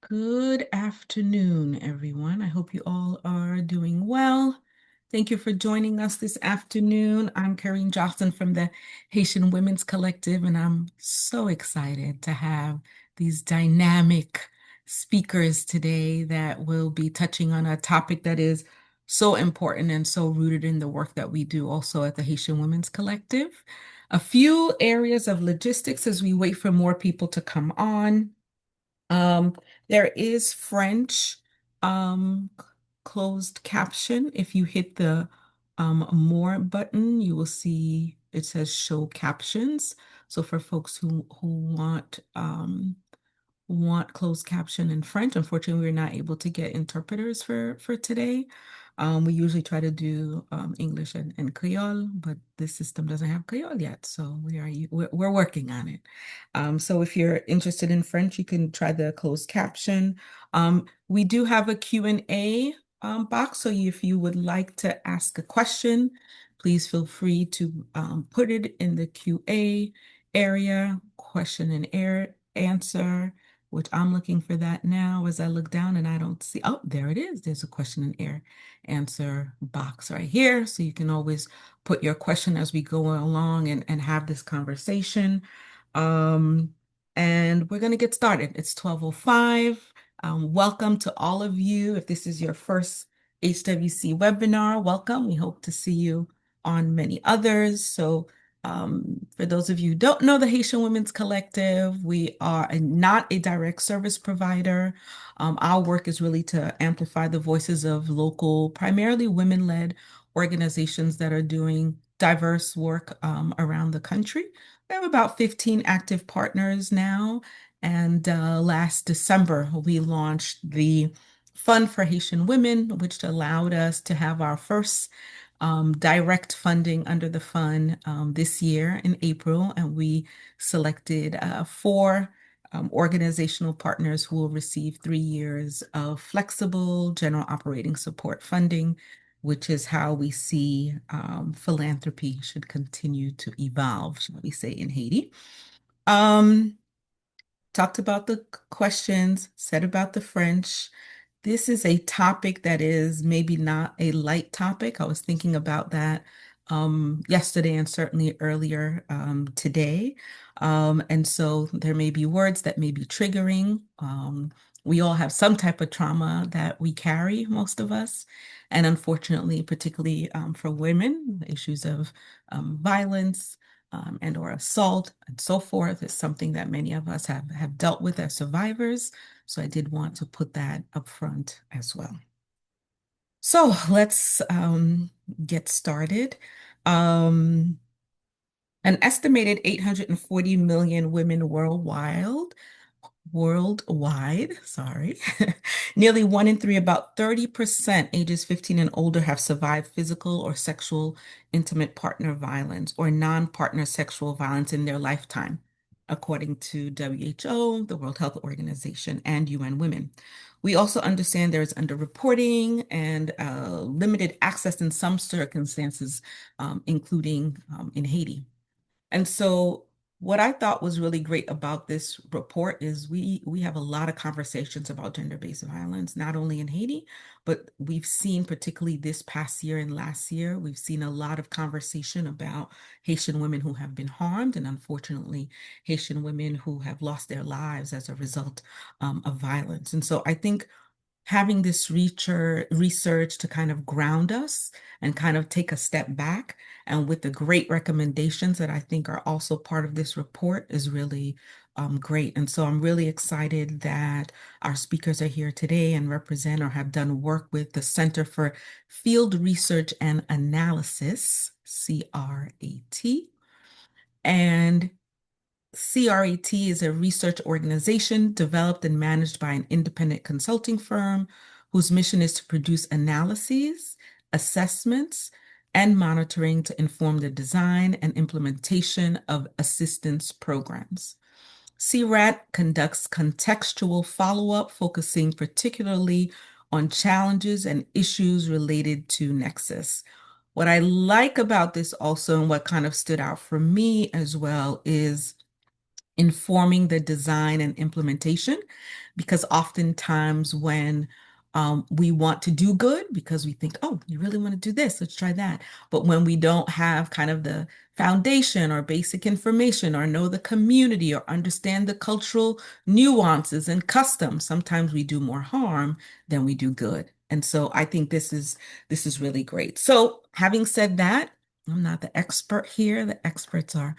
Good afternoon, everyone. I hope you all are doing well. Thank you for joining us this afternoon. I'm Karine Johnson from the Haitian Women's Collective, and I'm so excited to have these dynamic speakers today that will be touching on a topic that is so important and so rooted in the work that we do also at the Haitian Women's Collective. A few areas of logistics as we wait for more people to come on. Um, there is French closed caption. If you hit the more button, you will see it says show captions. So for folks who want closed caption in French. Unfortunately, we're not able to get interpreters for today. We usually try to do English and Creole, but this system doesn't have Creole yet, so we're working on it. So if you're interested in French, you can try the closed caption. We do have a Q&A box, so if you would like to ask a question, please feel free to put it in the QA area, question and answer, which I'm looking for that now as I look down and I don't see. Oh, there it is. There's a question and answer box right here. So you can always put your question as we go along and have this conversation. Um, and we're going to get started. It's 12:05. Welcome to all of you. If this is your first HWC webinar, welcome. We hope to see you on many others. So for those of you who don't know the Haitian Women's Collective, we are not a direct service provider. Our work is really to amplify the voices of local, primarily women-led organizations that are doing diverse work around the country. We have about 15 active partners now. And last December, we launched the Fund for Haitian Women, which allowed us to have our first direct funding under the fund this year in April, and we selected four organizational partners who will receive 3 years of flexible general operating support funding, which is how we see philanthropy should continue to evolve, shall we say, in Haiti. Um, Talked about the questions, said about the French. This is a topic that is maybe not a light topic. I was thinking about that yesterday and certainly earlier today. And so there may be words that may be triggering. We all have some type of trauma that we carry, most of us. And unfortunately, particularly for women, issues of violence, and or assault and so forth is something that many of us have dealt with as survivors. So I did want to put that up front as well. So let's get started. Um, an estimated 840 million women worldwide, sorry. Nearly 1 in 3, about 30%, ages 15 and older, have survived physical or sexual intimate partner violence or non-partner sexual violence in their lifetime, according to WHO, the World Health Organization, and UN Women. We also understand there is underreporting and limited access in some circumstances, including in Haiti. And so what I thought was really great about this report is we have a lot of conversations about gender-based violence, not only in Haiti, but we've seen particularly this past year and last year, we've seen a lot of conversation about Haitian women who have been harmed and unfortunately Haitian women who have lost their lives as a result of violence. And so I think having this research to kind of ground us and kind of take a step back, and with the great recommendations that I think are also part of this report is really great. And so I'm really excited that our speakers are here today and represent or have done work with the Center for Field Research and Analysis, CRAT. And CRAT is a research organization developed and managed by an independent consulting firm whose mission is to produce analyses, assessments, and monitoring to inform the design and implementation of assistance programs. CRAT conducts contextual follow-up, focusing particularly on challenges and issues related to Nexus. What I like about this also, and what kind of stood out for me as well, is informing the design and implementation, because oftentimes when we want to do good because we think, oh, you really want to do this, let's try that. But when we don't have kind of the foundation or basic information or know the community or understand the cultural nuances and customs, sometimes we do more harm than we do good. And so I think this is really great. So having said that, I'm not the expert here. The experts are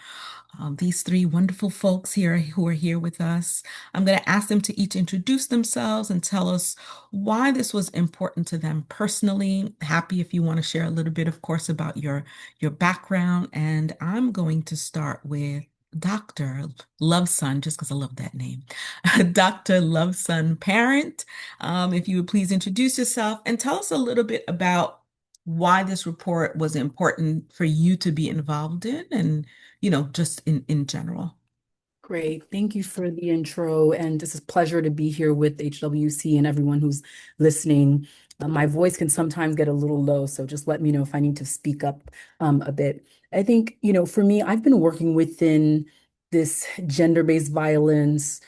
these three wonderful folks here who are here with us. I'm going to ask them to each introduce themselves and tell us why this was important to them personally. Happy if you want to share a little bit, of course, about your background. And I'm going to start with Dr. Loveson, just because I love that name. Dr. Loveson Parent, if you would please introduce yourself and tell us a little bit about why this report was important for you to be involved in and just in general. Great. Thank you for the intro. And it's a pleasure to be here with HWC and everyone who's listening. My voice can sometimes get a little low, so just let me know if I need to speak up a bit. I think, for me, I've been working within this gender-based violence,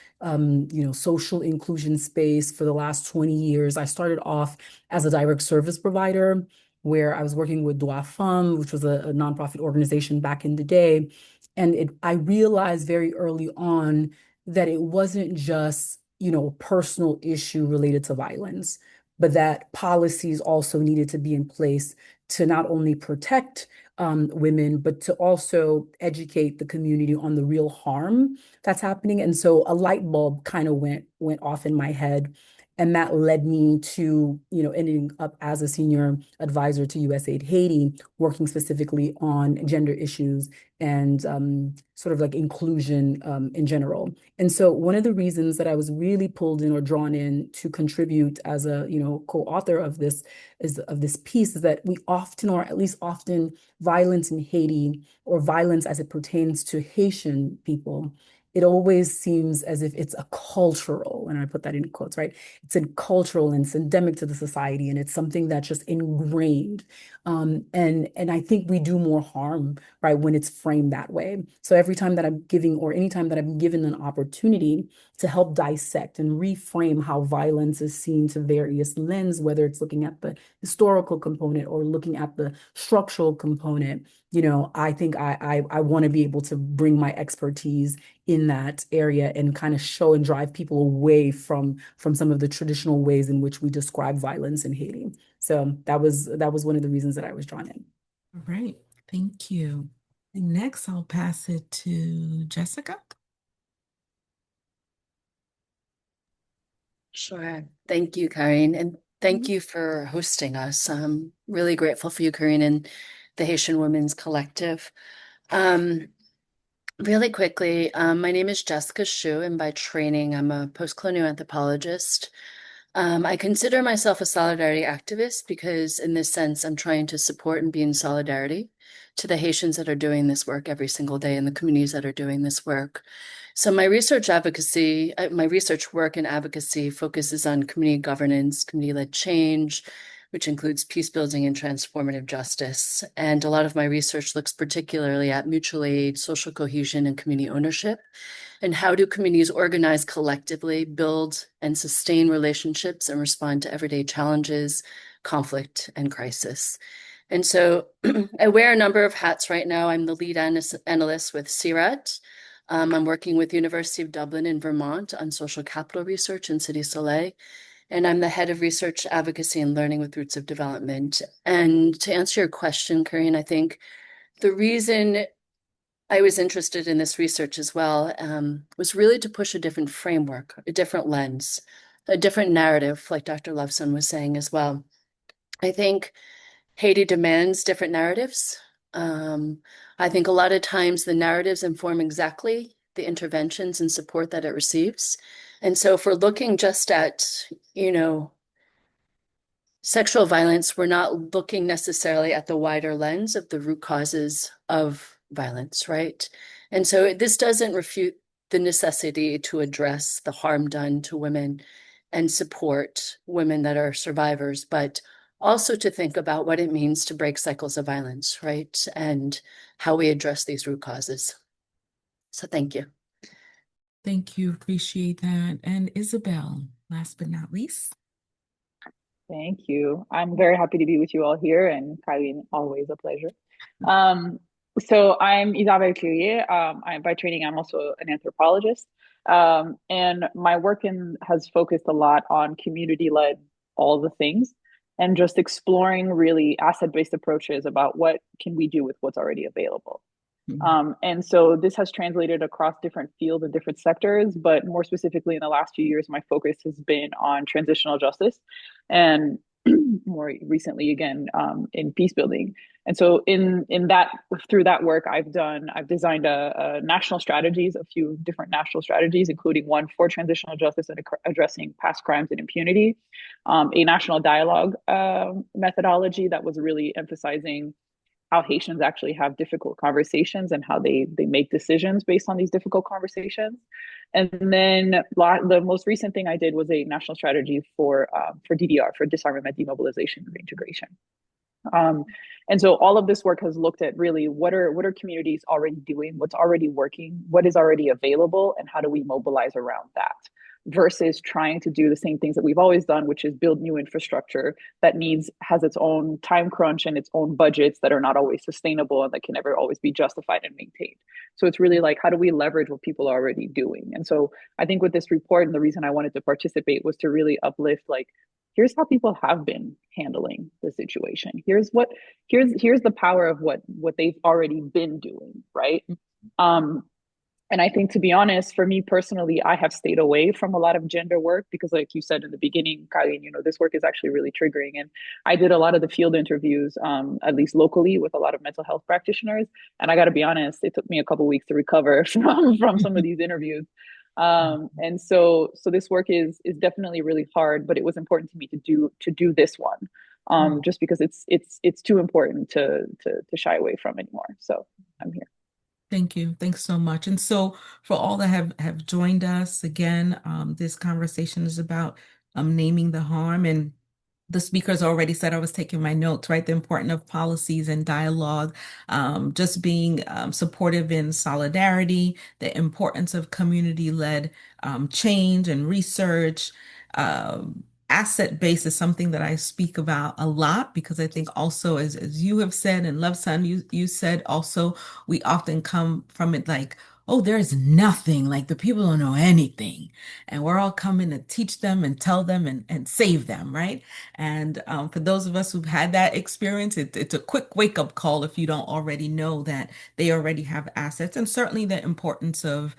social inclusion space for the last 20 years. I started off as a direct service provider where I was working with Droit Femme, which was a nonprofit organization back in the day. And I realized very early on that it wasn't just, a personal issue related to violence, but that policies also needed to be in place to not only protect women, but to also educate the community on the real harm that's happening. And so a light bulb kind of went off in my head. And that led me to, ending up as a senior advisor to USAID Haiti, working specifically on gender issues and sort of like inclusion in general. And so one of the reasons that I was really pulled in or drawn in to contribute as a, co-author of this piece is that we often, or at least often, violence in Haiti or violence as it pertains to Haitian people, it always seems as if it's a cultural, and I put that in quotes, right? It's a cultural and it's endemic to the society, and it's something that's just ingrained. And I think we do more harm, right, when it's framed that way. So every time that I'm giving, or anytime that I'm given an opportunity to help dissect and reframe how violence is seen to various lens, whether it's looking at the historical component or looking at the structural component, I think I want to be able to bring my expertise in that area and kind of show and drive people away from some of the traditional ways in which we describe violence in Haiti. So that was one of the reasons that I was drawn in. All right. Thank you. Next, I'll pass it to Jessica. Sure. Thank you, Karine. And thank you for hosting us. I'm really grateful for you, Karine, and the Haitian Women's Collective. Really quickly, my name is Jessica Shu, and by training, I'm a post-colonial anthropologist. I consider myself a solidarity activist because, in this sense, I'm trying to support and be in solidarity to the Haitians that are doing this work every single day and the communities that are doing this work. So my research work and advocacy focuses on community governance, community-led change, which includes peace building and transformative justice. And a lot of my research looks particularly at mutual aid, social cohesion, and community ownership. And how do communities organize collectively, build and sustain relationships, and respond to everyday challenges, conflict, and crisis? And so I wear a number of hats right now. I'm the lead analyst with CIRAT. I'm working with University of Dublin in Vermont on social capital research in Cité Soleil. And I'm the head of research advocacy and learning with Roots of Development. And to answer your question, Karine, I think the reason I was interested in this research as well was really to push a different framework, a different lens, a different narrative, like Dr. Loveson was saying as well. I think Haiti demands different narratives. I think a lot of times the narratives inform exactly the interventions and support that it receives. And so if we're looking just at, sexual violence, we're not looking necessarily at the wider lens of the root causes of violence, right? And so this doesn't refute the necessity to address the harm done to women and support women that are survivors, but also to think about what it means to break cycles of violence, right? And how we address these root causes. So thank you. Thank you. Appreciate that. And Isabel, last but not least. Thank you. I'm very happy to be with you all here, and Kylie, always a pleasure. Um, so I'm Isabelle Curie. By training, I'm also an anthropologist. And my has focused a lot on community-led all the things and just exploring really asset-based approaches about what can we do with what's already available. Mhm. And so this has translated across different fields and different sectors, but more specifically in the last few years, my focus has been on transitional justice and more recently again in peace building. And so in that through that work I've designed a national strategies, a few different national strategies, including one for transitional justice and addressing past crimes and impunity, a national dialogue methodology that was really emphasizing how Haitians actually have difficult conversations and how they make decisions based on these difficult conversations. And then the most recent thing I did was a national strategy for DDR, for disarmament, demobilization, and reintegration. Um, and so all of this work has looked at really what are communities already doing, what's already working, what is already available, and how do we mobilize around that versus trying to do the same things that we've always done, which is build new infrastructure that has its own time crunch and its own budgets that are not always sustainable and that can never always be justified and maintained. So it's really like, how do we leverage what people are already doing? And so I think with this report, and the reason I wanted to participate was to really uplift like, here's how people have been handling the situation. Here's the power of what they've already been doing, right? Um, and I think, to be honest, for me personally, I have stayed away from a lot of gender work because, like you said in the beginning, Colleen, this work is actually really triggering. And I did a lot of the field interviews, at least locally, with a lot of mental health practitioners. And I got to be honest, it took me a couple of weeks to recover from some of these interviews. And so this work is definitely really hard, but it was important to me to do this one, just because it's too important to shy away from anymore. So I'm here. Thank you. Thanks so much. And so for all that have joined us again, this conversation is about naming the harm. And the speakers already said, I was taking my notes, right? The importance of policies and dialogue, just being supportive in solidarity, the importance of community-led change and research. Asset base is something that I speak about a lot because I think also, as you have said, and Love Son, you said also, we often come from it like, oh, there's nothing, like the people don't know anything. And we're all coming to teach them and tell them and save them, right? And for those of us who've had that experience, it's a quick wake-up call if you don't already know that they already have assets, and certainly the importance of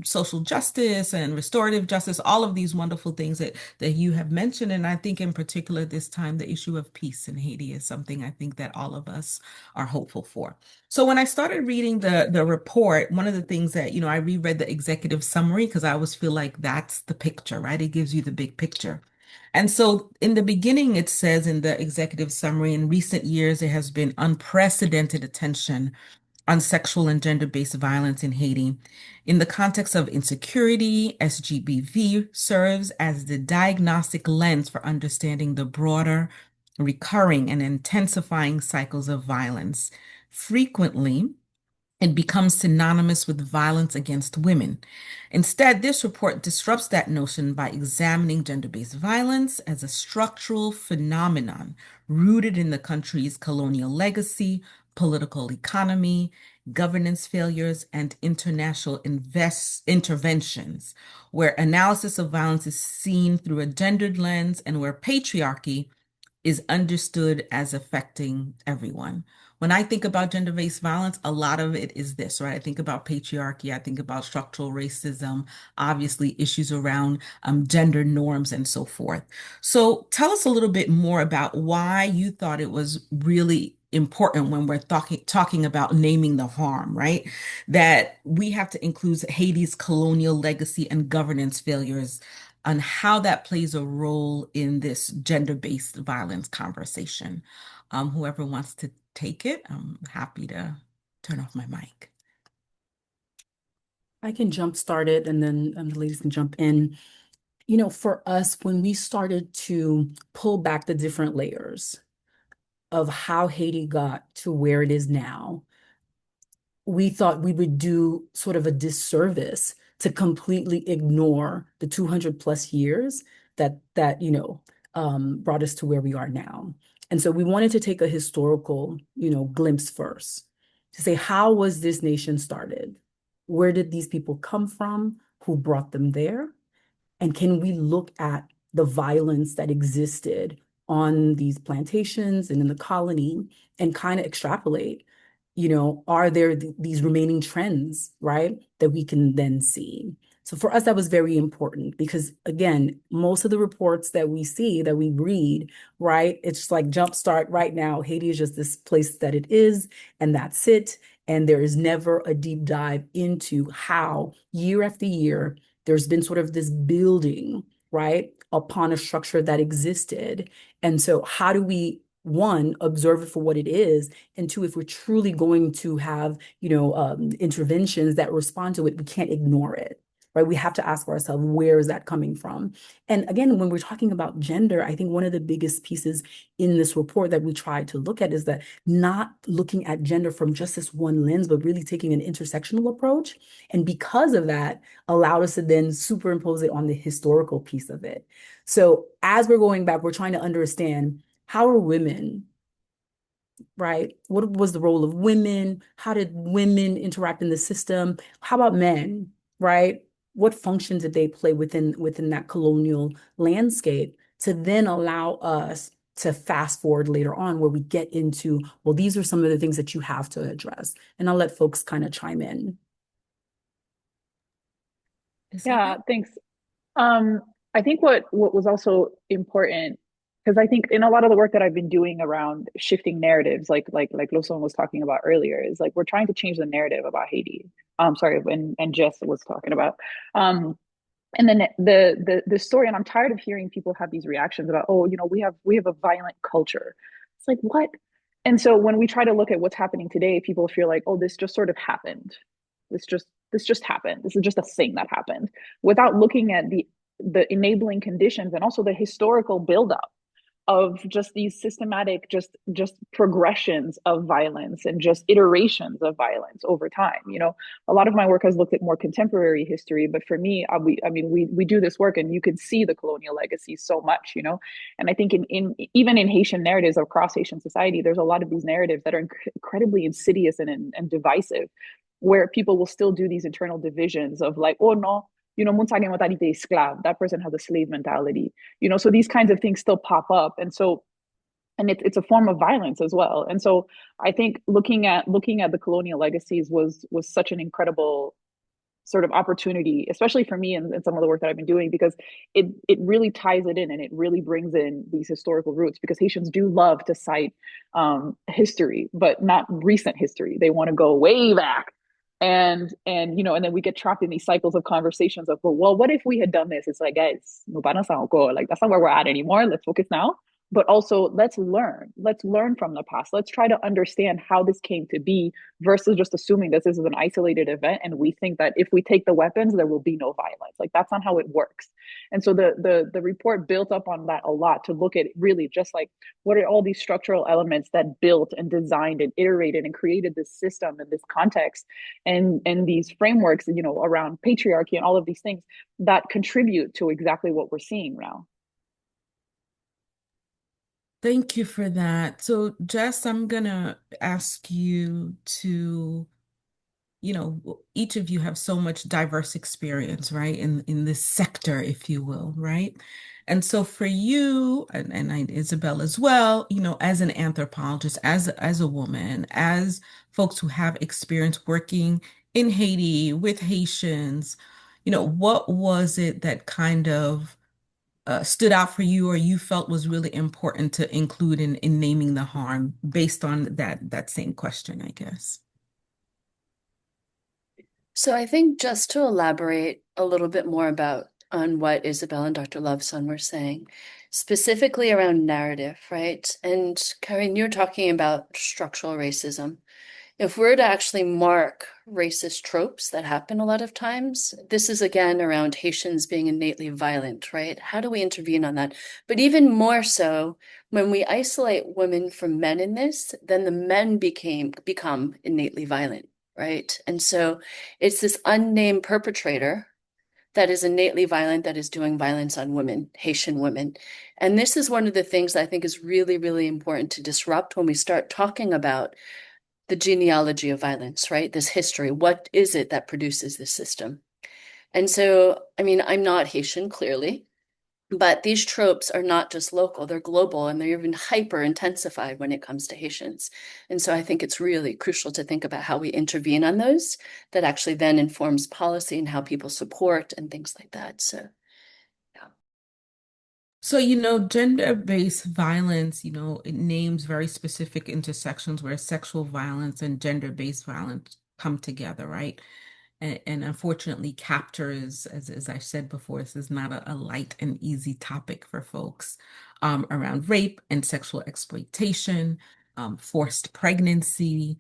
social justice and restorative justice, all of these wonderful things that you have mentioned. And I think in particular this time, the issue of peace in Haiti is something I think that all of us are hopeful for. So when I started reading the report, one of the things that, I reread the executive summary because I always feel like that's the picture, right? It gives you the big picture. And so in the beginning, it says in the executive summary, in recent years, there has been unprecedented attention on sexual and gender-based violence in Haiti. In the context of insecurity, SGBV serves as the diagnostic lens for understanding the broader, recurring, and intensifying cycles of violence. Frequently, it becomes synonymous with violence against women. Instead, this report disrupts that notion by examining gender-based violence as a structural phenomenon rooted in the country's colonial legacy, political economy, governance failures, and international interventions, where analysis of violence is seen through a gendered lens and where patriarchy is understood as affecting everyone. When I think about gender-based violence, a lot of it is this, right? I think about patriarchy, I think about structural racism, obviously issues around gender norms and so forth. So tell us a little bit more about why you thought it was really important when we're talking about naming the harm, right? That we have to include Haiti's colonial legacy and governance failures on how that plays a role in this gender-based violence conversation. Whoever wants to take it, I'm happy to turn off my mic. I can jump start it and then the ladies can jump in. For us, when we started to pull back the different layers of how Haiti got to where it is now, we thought we would do sort of a disservice to completely ignore the 200 plus years that brought us to where we are now. And so we wanted to take a historical, glimpse first to say, how was this nation started? Where did these people come from? Who brought them there? And can we look at the violence that existed on these plantations and in the colony and kind of extrapolate, are there these remaining trends, right, that we can then see? So for us, that was very important because, again, most of the reports that we see, that we read, right, it's just like jumpstart right now. Haiti is just this place that it is, and that's it. And there is never a deep dive into how year after year there's been sort of this building, right, upon a structure that existed. And so how do we, one, observe it for what it is, and two, if we're truly going to have, interventions that respond to it, we can't ignore it. Right? We have to ask ourselves, where is that coming from? And again, when we're talking about gender, I think one of the biggest pieces in this report that we try to look at is that not looking at gender from just this one lens, but really taking an intersectional approach. And because of that, allowed us to then superimpose it on the historical piece of it. So as we're going back, we're trying to understand, how are women, right? What was the role of women? How did women interact in the system? How about men, right? What functions did they play within that colonial landscape to then allow us to fast forward later on where we get into, well, these are some of the things that you have to address. And I'll let folks kind of chime in. Yeah, thanks. Um, I think what was also important, because I think in a lot of the work that I've been doing around shifting narratives, like Lawson was talking about earlier, is like we're trying to change the narrative about Haiti. Sorry, and Jess was talking about. And then the story, and I'm tired of hearing people have these reactions about, oh, we have a violent culture. It's like, what? And so when we try to look at what's happening today, people feel like, oh, this just sort of happened. This just happened. This is just a thing that happened, without looking at the enabling conditions and also the historical buildup of just these systematic just progressions of violence and just iterations of violence over time. A lot of my work has looked at more contemporary history, but for me, we do this work and you can see the colonial legacy so much. And I think in even in Haitian narratives across Haitian society, there's a lot of these narratives that are incredibly insidious and divisive, where people will still do these internal divisions of like, oh no, Montague mentality esclave, that person has a slave mentality. So these kinds of things still pop up. And it's a form of violence as well. And so I think looking at the colonial legacies was such an incredible sort of opportunity, especially for me and some of the work that I've been doing, because it really ties it in and it really brings in these historical roots, because Haitians do love to cite history, but not recent history. They want to go way back. And then we get trapped in these cycles of conversations of, well, what if we had done this? It's like, guys, no, that's not where we're at anymore. Let's focus now. But also let's learn from the past. Let's try to understand how this came to be, versus just assuming that this is an isolated event and we think that if we take the weapons there will be no violence. Like, that's not how it works. And so the report built up on that a lot, to look at really just like, what are all these structural elements that built and designed and iterated and created this system and this context and these frameworks, around patriarchy and all of these things that contribute to exactly what we're seeing now. Thank you for that. So, Jess, I'm gonna ask you to, each of you have so much diverse experience, right? In this sector, if you will, right? And so for you and Isabel as well, as an anthropologist, as a woman, as folks who have experience working in Haiti with Haitians, what was it that kind of stood out for you or you felt was really important to include in naming the harm based on that same question, I guess? So I think just to elaborate a little bit more about on what Isabel and Dr. Loveson were saying, specifically around narrative, right? And Karen, you're talking about structural racism. If we're to actually mark racist tropes that happen a lot of times, this is again around Haitians being innately violent, right? How do we intervene on that? But even more so, when we isolate women from men in this, then the men become innately violent, right? And so it's this unnamed perpetrator that is innately violent, that is doing violence on women, Haitian women. And this is one of the things that I think is really, really important to disrupt when we start talking about the genealogy of violence, right? This history. What is it that produces this system? And so, I mean, I'm not Haitian, clearly, but these tropes are not just local, they're global, and they're even hyper intensified when it comes to Haitians. And so I think it's really crucial to think about how we intervene on those that actually then informs policy and how people support and things like that. So, yeah. So, gender-based violence, it names very specific intersections where sexual violence and gender-based violence come together, right? And unfortunately, captures, as I said before, this is not a light and easy topic for folks around rape and sexual exploitation, forced pregnancy,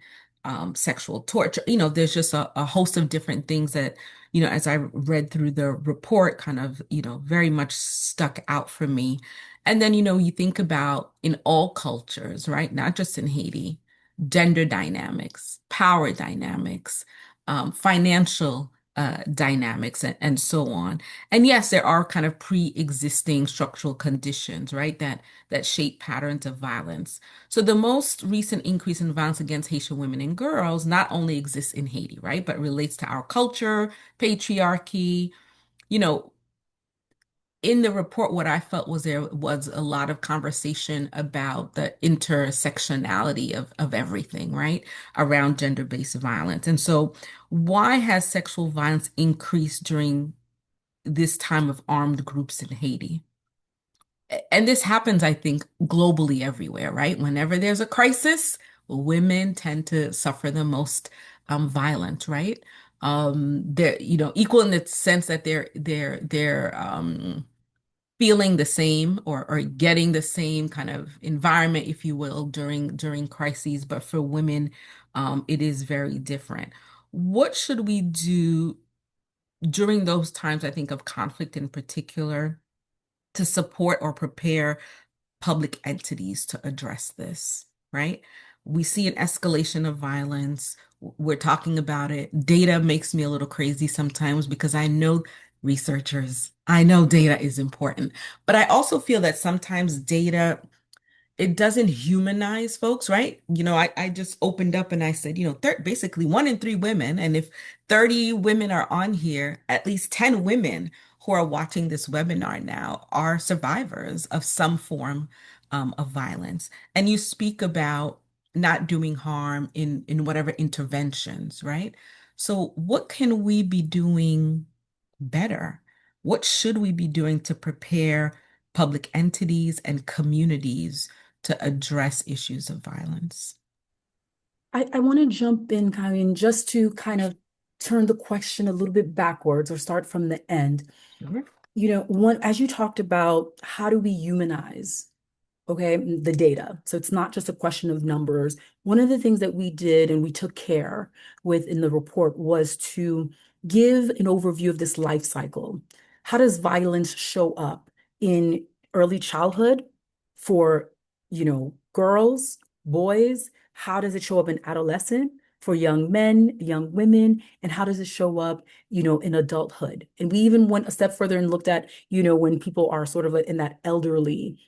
sexual torture. There's just a host of different things that, as I read through the report, kind of, very much stuck out for me. And then, you think about in all cultures, right? Not just in Haiti, gender dynamics, power dynamics, financial dynamics, and so on. And yes, there are kind of pre-existing structural conditions, right, that shape patterns of violence. So the most recent increase in violence against Haitian women and girls not only exists in Haiti, right, but relates to our culture, patriarchy. You know, in the report, what I felt was there was a lot of conversation about the intersectionality of everything, right, around gender-based violence. And so, why has sexual violence increased during this time of armed groups in Haiti? And this happens, I think, globally everywhere, right? Whenever there's a crisis, women tend to suffer the most violence, right? They're, equal in the sense that they're feeling the same or getting the same kind of environment, if you will, during crises. But for women, it is very different. What should we do during those times, I think, of conflict in particular, to support or prepare public entities to address this, right? We see an escalation of violence. We're talking about it. Data makes me a little crazy sometimes because I know researchers, I know data is important, but I also feel that sometimes data, it doesn't humanize folks, right? I just opened up and I said, basically 1 in 3 women. And if 30 women are on here, at least 10 women who are watching this webinar now are survivors of some form of violence. And you speak about not doing harm in whatever interventions, right? So what can we be doing better? What should we be doing to prepare public entities and communities to address issues of violence? I want to jump in just to kind of turn the question a little bit backwards or start from the end. Sure. As you talked about, how do we humanize, okay, the data? So it's not just a question of numbers. One of the things that we did and we took care with in the report was to give an overview of this life cycle. How does violence show up in early childhood for, girls, boys? How does it show up in adolescent for young men, young women? And how does it show up, in adulthood? And we even went a step further and looked at, when people are sort of in that elderly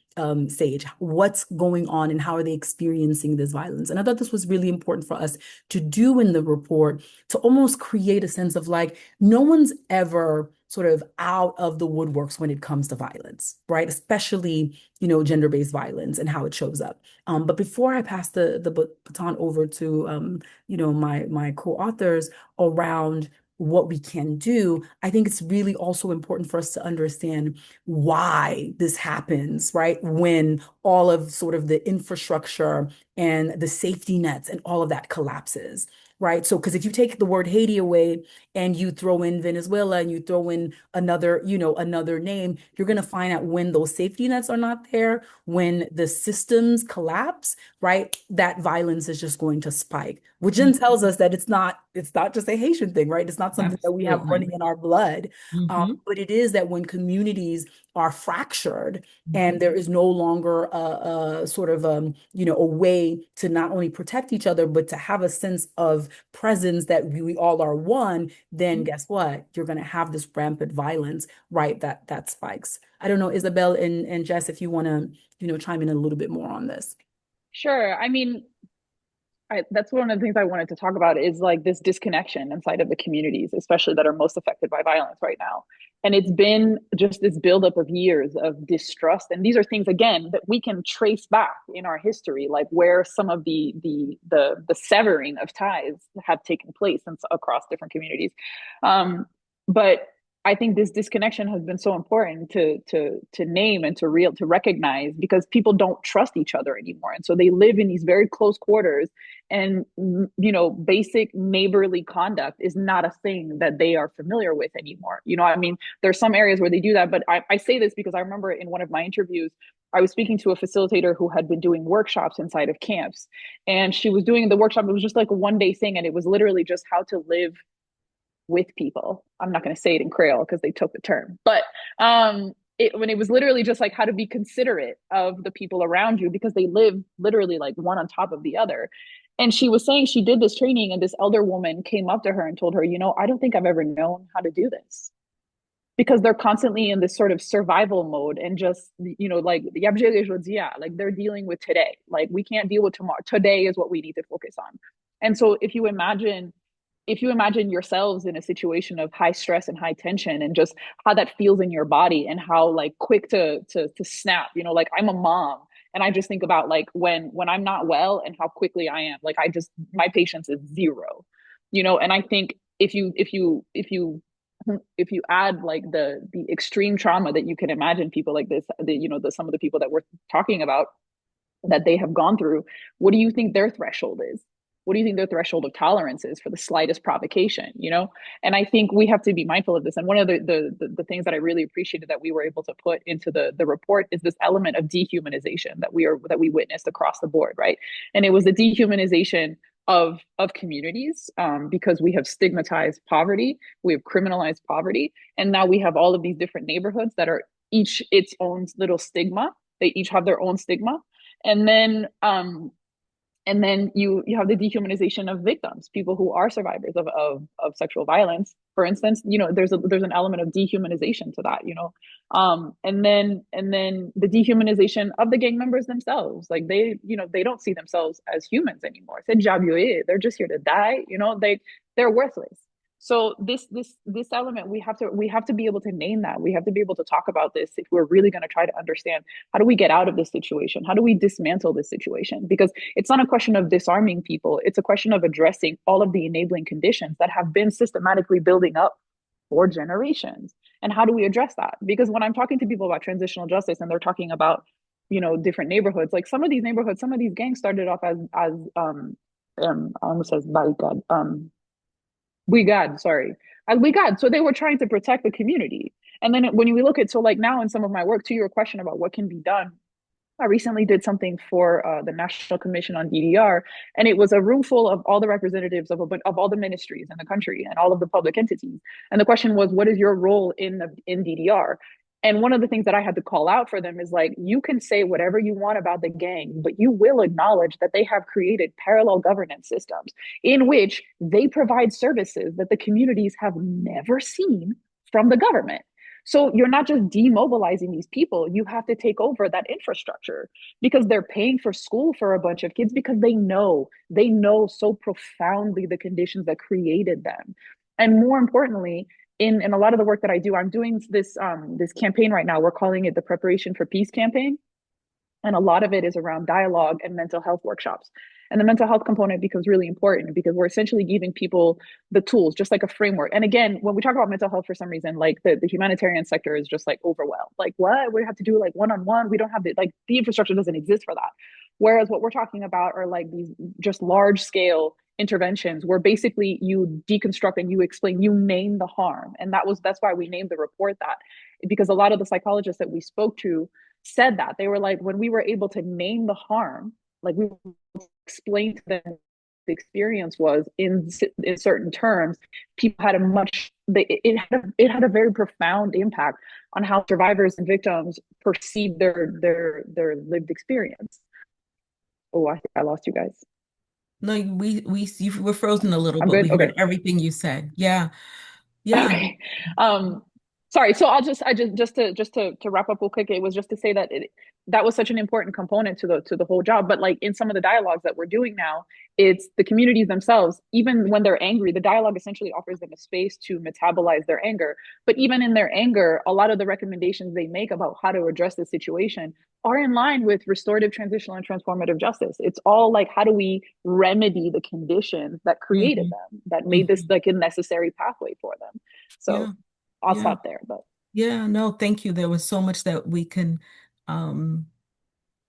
stage, what's going on and how are they experiencing this violence? And I thought this was really important for us to do in the report, to almost create a sense of like, no one's ever sort of out of the woodworks when it comes to violence, right? Especially, gender-based violence and how it shows up. But before I pass the baton over to, my co-authors around what we can do, I think it's really also important for us to understand why this happens, right? When all of sort of the infrastructure and the safety nets and all of that collapses, right? So, because if you take the word Haiti away and you throw in Venezuela and you throw in another, another name, you're going to find out when those safety nets are not there, when the systems collapse, right? That violence is just going to spike, which then tells us that it's not just a Haitian thing, right? It's not something that we have Absolutely. running in our blood. Hmm. But it is that when communities are fractured, and there is no longer a sort of a way to not only protect each other, but to have a sense of presence that we all are one, then guess what? You're going to have this rampant violence, right? That spikes. I don't know, Isabel and Jess, if you want to, chime in a little bit more on this. Sure. I mean, that's one of the things I wanted to talk about is like this disconnection inside of the communities, especially that are most affected by violence right now. And it's been just this buildup of years of distrust. And these are things, again, that we can trace back in our history, like where some of the severing of ties have taken place across different communities. But I think this disconnection has been so important to name and to recognize, because people don't trust each other anymore, and so they live in these very close quarters, and basic neighborly conduct is not a thing that they are familiar with anymore. I mean, there's some areas where they do that, but I say this because I remember in one of my interviews, I was speaking to a facilitator who had been doing workshops inside of camps, and she was doing the workshop. It was just like a 1 day thing, and it was literally just how to live with people. I'm not going to say it in Creole because they took the term, but when it was literally just like how to be considerate of the people around you, because they live literally like one on top of the other. And she was saying she did this training, and this elder woman came up to her and told her, I don't think I've ever known how to do this, because they're constantly in this sort of survival mode, and just, like they're dealing with today. Like, we can't deal with tomorrow. Today is what we need to focus on. And so if you imagine yourselves in a situation of high stress and high tension, and just how that feels in your body, and how like quick to snap, like I'm a mom, and I just think about like when I'm not well, and how quickly I am, like my patience is zero, and I think if you add like the extreme trauma that you can imagine people like this, some of the people that we're talking about, that they have gone through, what do you think their threshold is? What do you think their threshold of tolerance is for the slightest provocation? And I think we have to be mindful of this. And one of the things that I really appreciated that we were able to put into the report is this element of dehumanization that we witnessed across the board, right? And it was the dehumanization of communities, because we have stigmatized poverty, we have criminalized poverty, and now we have all of these different neighborhoods that are each its own little stigma. They each have their own stigma, and then you have the dehumanization of victims, people who are survivors of sexual violence, for instance. There's an element of dehumanization to that. And then the dehumanization of the gang members themselves. Like, they don't see themselves as humans anymore. They're just here to die. They're worthless. So this element, we have to be able to name that. We have to be able to talk about this if we're really going to try to understand, how do we get out of this situation? How do we dismantle this situation? Because it's not a question of disarming people. It's a question of addressing all of the enabling conditions that have been systematically building up for generations. And how do we address that? Because when I'm talking to people about transitional justice, and they're talking about, different neighborhoods, like some of these neighborhoods, some of these gangs started off as I almost says barricade, brigade, sorry, as brigade. So they were trying to protect the community. And then when we look at, so like now in some of my work, to your question about what can be done, I recently did something for the National Commission on DDR, and it was a room full of all the representatives of all the ministries in the country and all of the public entities. And the question was, what is your role in DDR? And one of the things that I had to call out for them is like, you can say whatever you want about the gang, but you will acknowledge that they have created parallel governance systems in which they provide services that the communities have never seen from the government. So you're not just demobilizing these people, you have to take over that infrastructure, because they're paying for school for a bunch of kids, because they know so profoundly the conditions that created them. And more importantly, in a lot of the work that I do, I'm doing this campaign right now. We're calling it the Preparation for Peace campaign. And a lot of it is around dialogue and mental health workshops. And the mental health component becomes really important, because we're essentially giving people the tools, just like a framework. And again, when we talk about mental health, for some reason, like the humanitarian sector is just like overwhelmed. Like, what? We have to do like one-on-one. We don't have the infrastructure doesn't exist for that. Whereas what we're talking about are like these just large scale interventions where basically you deconstruct and you explain, you name the harm. And that's why we named the report that, because a lot of the psychologists that we spoke to said that they were like, when we were able to name the harm, like we explained to them experience was in certain terms, people had a much it had a very profound impact on how survivors and victims perceive their lived experience. Oh, I think I lost you guys. No, you were frozen a little, I'm but we good. heard Okay. everything you said. Yeah. Yeah. Okay. Sorry. So I just to wrap up real quick, it was just to say that that was such an important component to the whole job. But like in some of the dialogues that we're doing now, it's the communities themselves, even when they're angry, the dialogue essentially offers them a space to metabolize their anger. But even in their anger, a lot of the recommendations they make about how to address the situation are in line with restorative, transitional, and transformative justice. It's all like, how do we remedy the conditions that created Hmm. them, that made this Hmm. like a necessary pathway for them? So Yeah. I'll Yeah. stop there. But Yeah. No, thank you. There was so much that we can um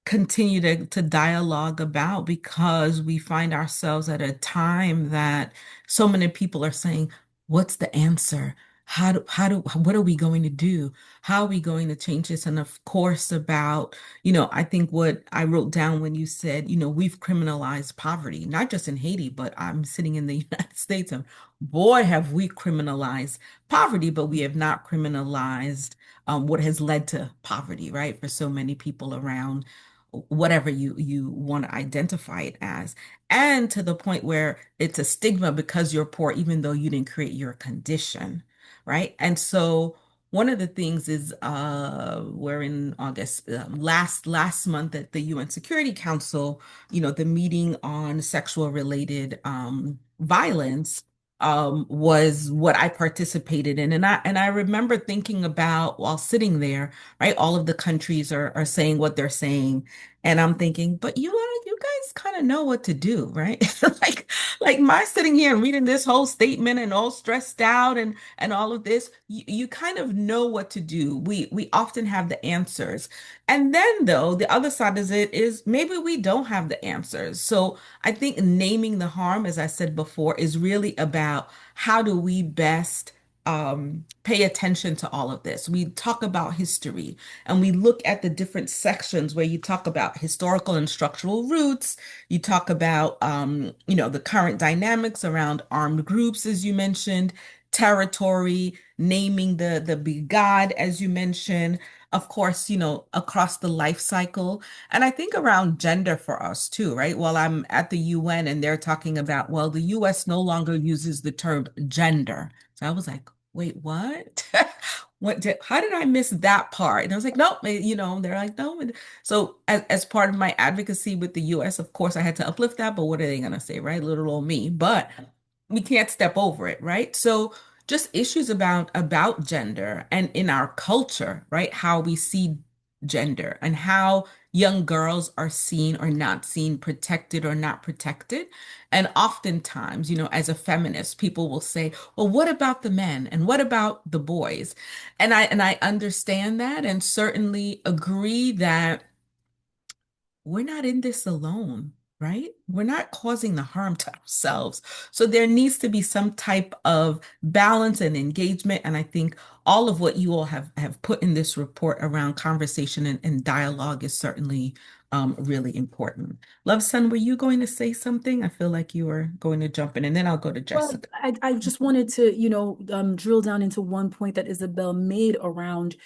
continue to dialogue about because we find ourselves at a time that so many people are saying, what's the answer? What are we going to do? How are we going to change this? And of course, about, I think what I wrote down when you said, we've criminalized poverty, not just in Haiti, but I'm sitting in the United States and boy, have we criminalized poverty, but we have not criminalized what has led to poverty, right? For so many people around whatever you want to identify it as, and to the point where it's a stigma because you're poor even though you didn't create your condition, right? And so one of the things is we're in August, last month at the UN Security Council, the meeting on sexual related violence was what I participated in. And I remember thinking about while sitting there, right? All of the countries are saying what they're saying. And I'm thinking, but you guys kind of know what to do, right? Like my sitting here and reading this whole statement and all stressed out and all of this, you kind of know what to do. We often have the answers. And then though, the other side of it is maybe we don't have the answers. So I think naming the harm, as I said before, is really about how do we best pay attention to all of this. We talk about history and we look at the different sections where you talk about historical and structural roots. You talk about, the current dynamics around armed groups, as you mentioned, territory, naming the big God, as you mentioned. Of course, across the life cycle. And I think around gender for us too, right? Well, I'm at the UN and they're talking about, well, the US no longer uses the term gender. So I was like, wait, what? How did I miss that part? And I was like, nope, they're like, no. So as part of my advocacy with the US, of course, I had to uplift that, but what are they going to say, right? Little old me. But we can't step over it, right? So just issues about gender and in our culture, right? How we see gender and how young girls are seen or not seen, protected or not protected. And oftentimes, as a feminist, people will say, well, what about the men and what about the boys? And I understand that and certainly agree that we're not in this alone, right? We're not causing the harm to ourselves. So there needs to be some type of balance and engagement. And I think all of what you all have put in this report around conversation and dialogue is certainly really important. Love Son, were you going to say something? I feel like you were going to jump in, and then I'll go to Well, Jessica. I just wanted to, drill down into one point that Isabel made around,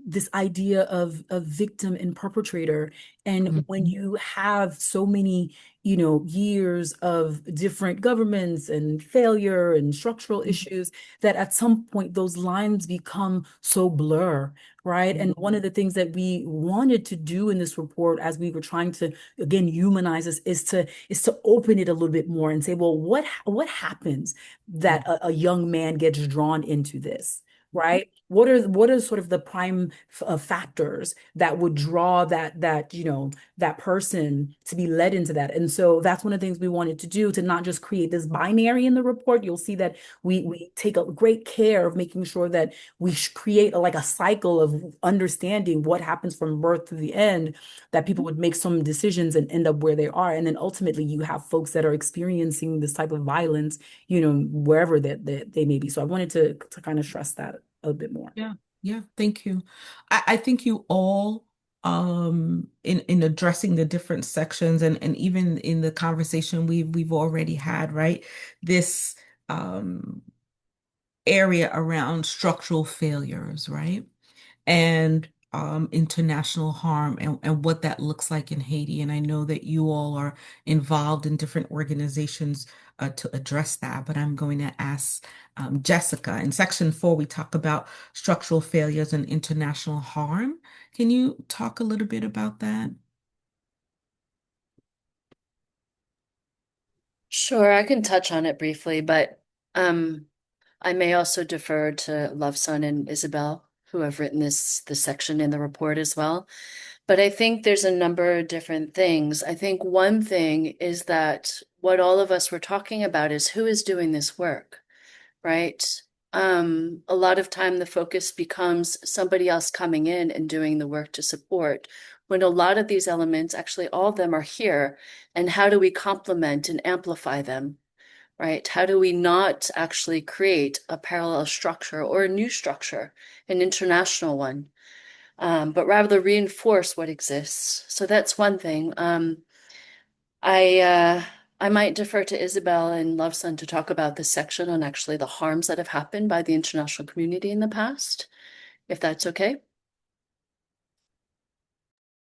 this idea of victim and perpetrator. And when Mhm. you have so many, years of different governments and failure and structural issues, that at some point those lines become so blur, right? And one of the things that we wanted to do in this report, as we were trying to, again, humanize this, is to open it a little bit more and say, well, what happens that a young man gets drawn into this, right? What are sort of the prime factors that would draw that person to be led into that? And so that's one of the things we wanted to do, to not just create this binary in the report. You'll see that we take a great care of making sure that we create like a cycle of understanding what happens from birth to the end, that people would make some decisions and end up where they are. And then ultimately you have folks that are experiencing this type of violence, wherever that they may be. So I wanted to kind of stress that a bit more. Yeah, yeah, thank you. I think you all in addressing the different sections and even in the conversation we've already had, right? This um area around structural failures, right? And international harm and what that looks like in Haiti. And I know that you all are involved in different organizations to address that, but I'm going to ask Jessica. In section 4, we talk about structural failures and international harm. Can you talk a little bit about that? Sure, I can touch on it briefly, but um, I may also defer to Love Son and Isabel, who have written this section in the report as well. But I think there's a number of different things. I think one thing is that what all of us were talking about is who is doing this work, right? A lot of time the focus becomes somebody else coming in and doing the work to support, when a lot of these elements, actually all of them are here, and how do we complement and amplify them, right? How do we not actually create a parallel structure or a new structure, an international one, but rather reinforce what exists? So that's one thing. I uh, I might defer to Isabel and Loveson to talk about this section on actually the harms that have happened by the international community in the past, if that's okay.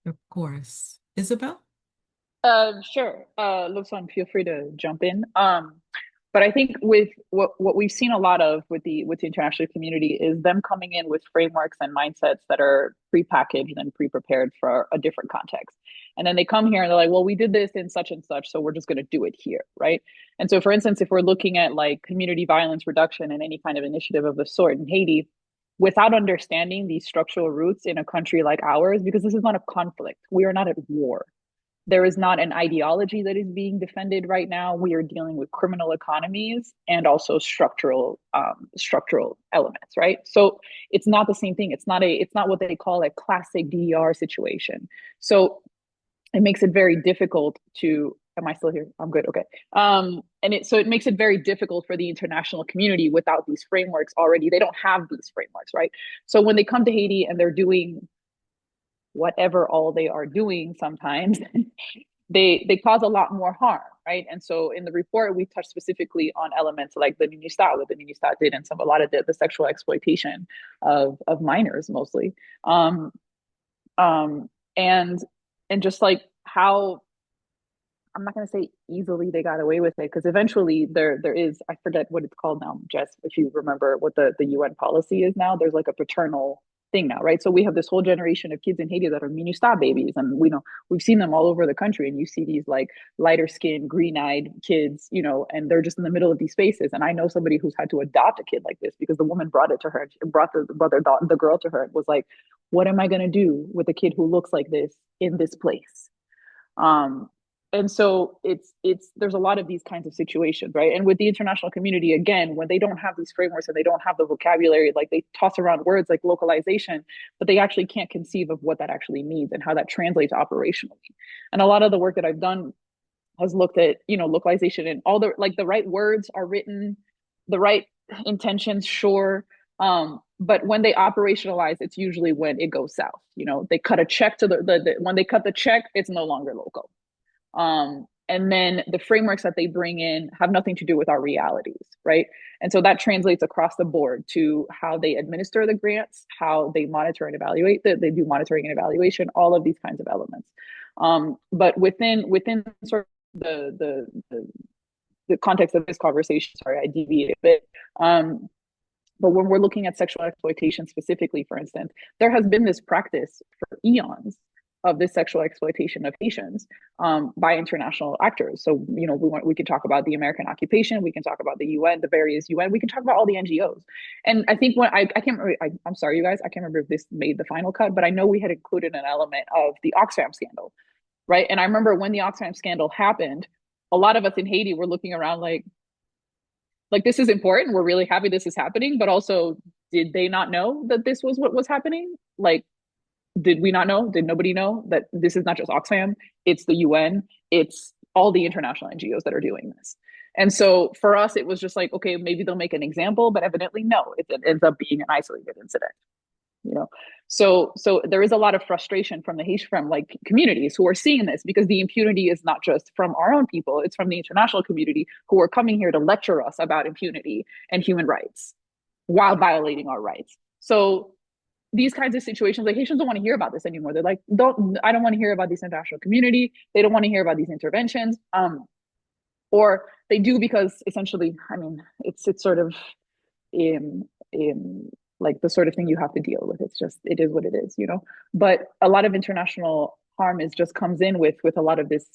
Of course. Isabel? Sure. Luxon, feel free to jump in. But I think with what we've seen a lot of with the international community is them coming in with frameworks and mindsets that are prepackaged and pre-prepared for a different context. And then they come here and they're like, well, we did this in such and such, so we're just going to do it here, right? And so, for instance, if we're looking at like community violence reduction and any kind of initiative of the sort in Haiti, without understanding these structural roots in a country like ours, because this is not a conflict, we are not at war, there is not an ideology that is being defended right now. We are dealing with criminal economies and also structural elements, right? So it's not the same thing. It's not what they call a classic DDR situation. So it makes it very difficult to. Am I still here? I'm good. Okay. So it makes it very difficult for the international community without these frameworks already. They don't have these frameworks, right? So when they come to Haiti and they're doing whatever all they are doing sometimes they cause a lot more harm, right? And so in the report we touched specifically on elements like the MINUSTAH, what the MINUSTAH did, and a lot of the sexual exploitation of minors mostly, um um and just like how, I'm not going to say easily they got away with it, because eventually there is, I forget what it's called now, Jess, if you remember what the UN policy is now. There's like a paternal thing now, right? So we have this whole generation of kids in Haiti that are MINUSTAH babies, and we know we've seen them all over the country, and you see these like lighter skinned, green eyed kids, and they're just in the middle of these spaces. And I know somebody who's had to adopt a kid like this because the woman brought it to her, brought the girl to her, and was like, "What am I going to do with a kid who looks like this in this place?" um and so it's there's a lot of these kinds of situations, right? And with the international community, again, when they don't have these frameworks and they don't have the vocabulary, like they toss around words like localization, but they actually can't conceive of what that actually means and how that translates operationally. And a lot of the work that I've done has looked at, localization, and all the, like, the right words are written, the right intentions, sure, but when they operationalize, it's usually when it goes south. They cut a check to when they cut the check, it's no longer local. And then the frameworks that they bring in have nothing to do with our realities, right? And so that translates across the board to how they administer the grants, how they monitor and evaluate, that they do monitoring and evaluation, all of these kinds of elements. But within sort of the context of this conversation, sorry, I deviated a bit. But when we're looking at sexual exploitation specifically, for instance, there has been this practice for eons of this sexual exploitation of Haitians, by international actors. So, we can talk about the American occupation, we can talk about the UN, the various UN, we can talk about all the NGOs. And I think when I can't remember, I'm sorry, you guys, I can't remember if this made the final cut, but I know we had included an element of the Oxfam scandal, right? And I remember when the Oxfam scandal happened, a lot of us in Haiti were looking around like this is important. We're really happy this is happening, but also, did they not know that this was what was happening? Like, did we not know? Did nobody know that this is not just Oxfam? It's the UN. It's all the international NGOs that are doing this. And so for us, it was just like, okay, maybe they'll make an example, but evidently no, it ends up being an isolated incident. you know. So there is a lot of frustration from the Haitian, from like communities who are seeing this, because the impunity is not just from our own people, it's from the international community who are coming here to lecture us about impunity and human rights while violating our rights. So these kinds of situations, like Haitians don't want to hear about this anymore. They're like, I don't want to hear about this international community. They don't want to hear about these interventions. Or they do because essentially, I mean, it's sort of in like the sort of thing you have to deal with. It's just, it is what it is, you know. But a lot of international harm is just comes in with a lot of this,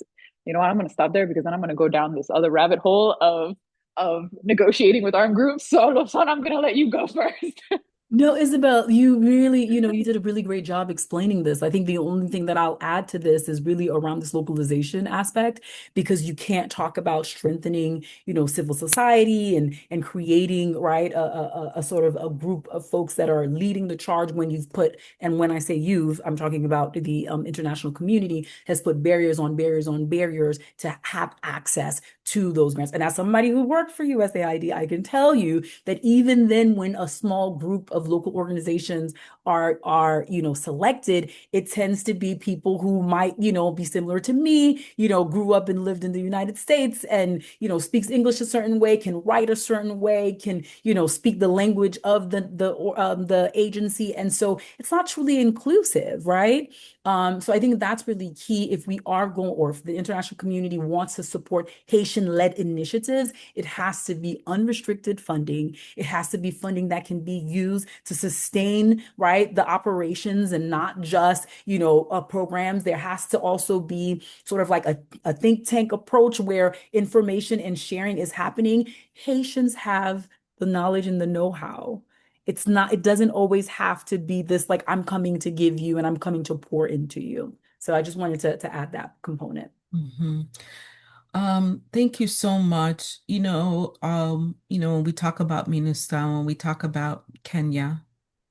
you know. I'm going to stop there because then I'm going to go down this other rabbit hole of negotiating with armed groups. So I'm going to let you go first. No, Isabel, you really, you did a really great job explaining this. I think the only thing that I'll add to this is really around this localization aspect, because you can't talk about strengthening, civil society and creating, right, a sort of a group of folks that are leading the charge when you've put, and when I say you've, I'm talking about the international community has put barriers on barriers on barriers to have access to those grants. And as somebody who worked for USAID, I can tell you that even then, when a small group of local organizations are selected, it tends to be people who might be similar to me, grew up and lived in the United States, and speaks English a certain way, can write a certain way, can speak the language of the agency, and so it's not truly inclusive, right? So I think that's really key if we are going, or if the international community wants to support Haitian-led initiatives, it has to be unrestricted funding. It has to be funding that can be used to sustain, right, the operations and not just, programs. There has to also be sort of like a think tank approach where information and sharing is happening. Haitians have the knowledge and the know-how. It doesn't always have to be this like, I'm coming to give you and I'm coming to pour into you. So I just wanted to add that component. Hmm. Thank you so much. When we talk about MINUSTA, when we talk about Kenya,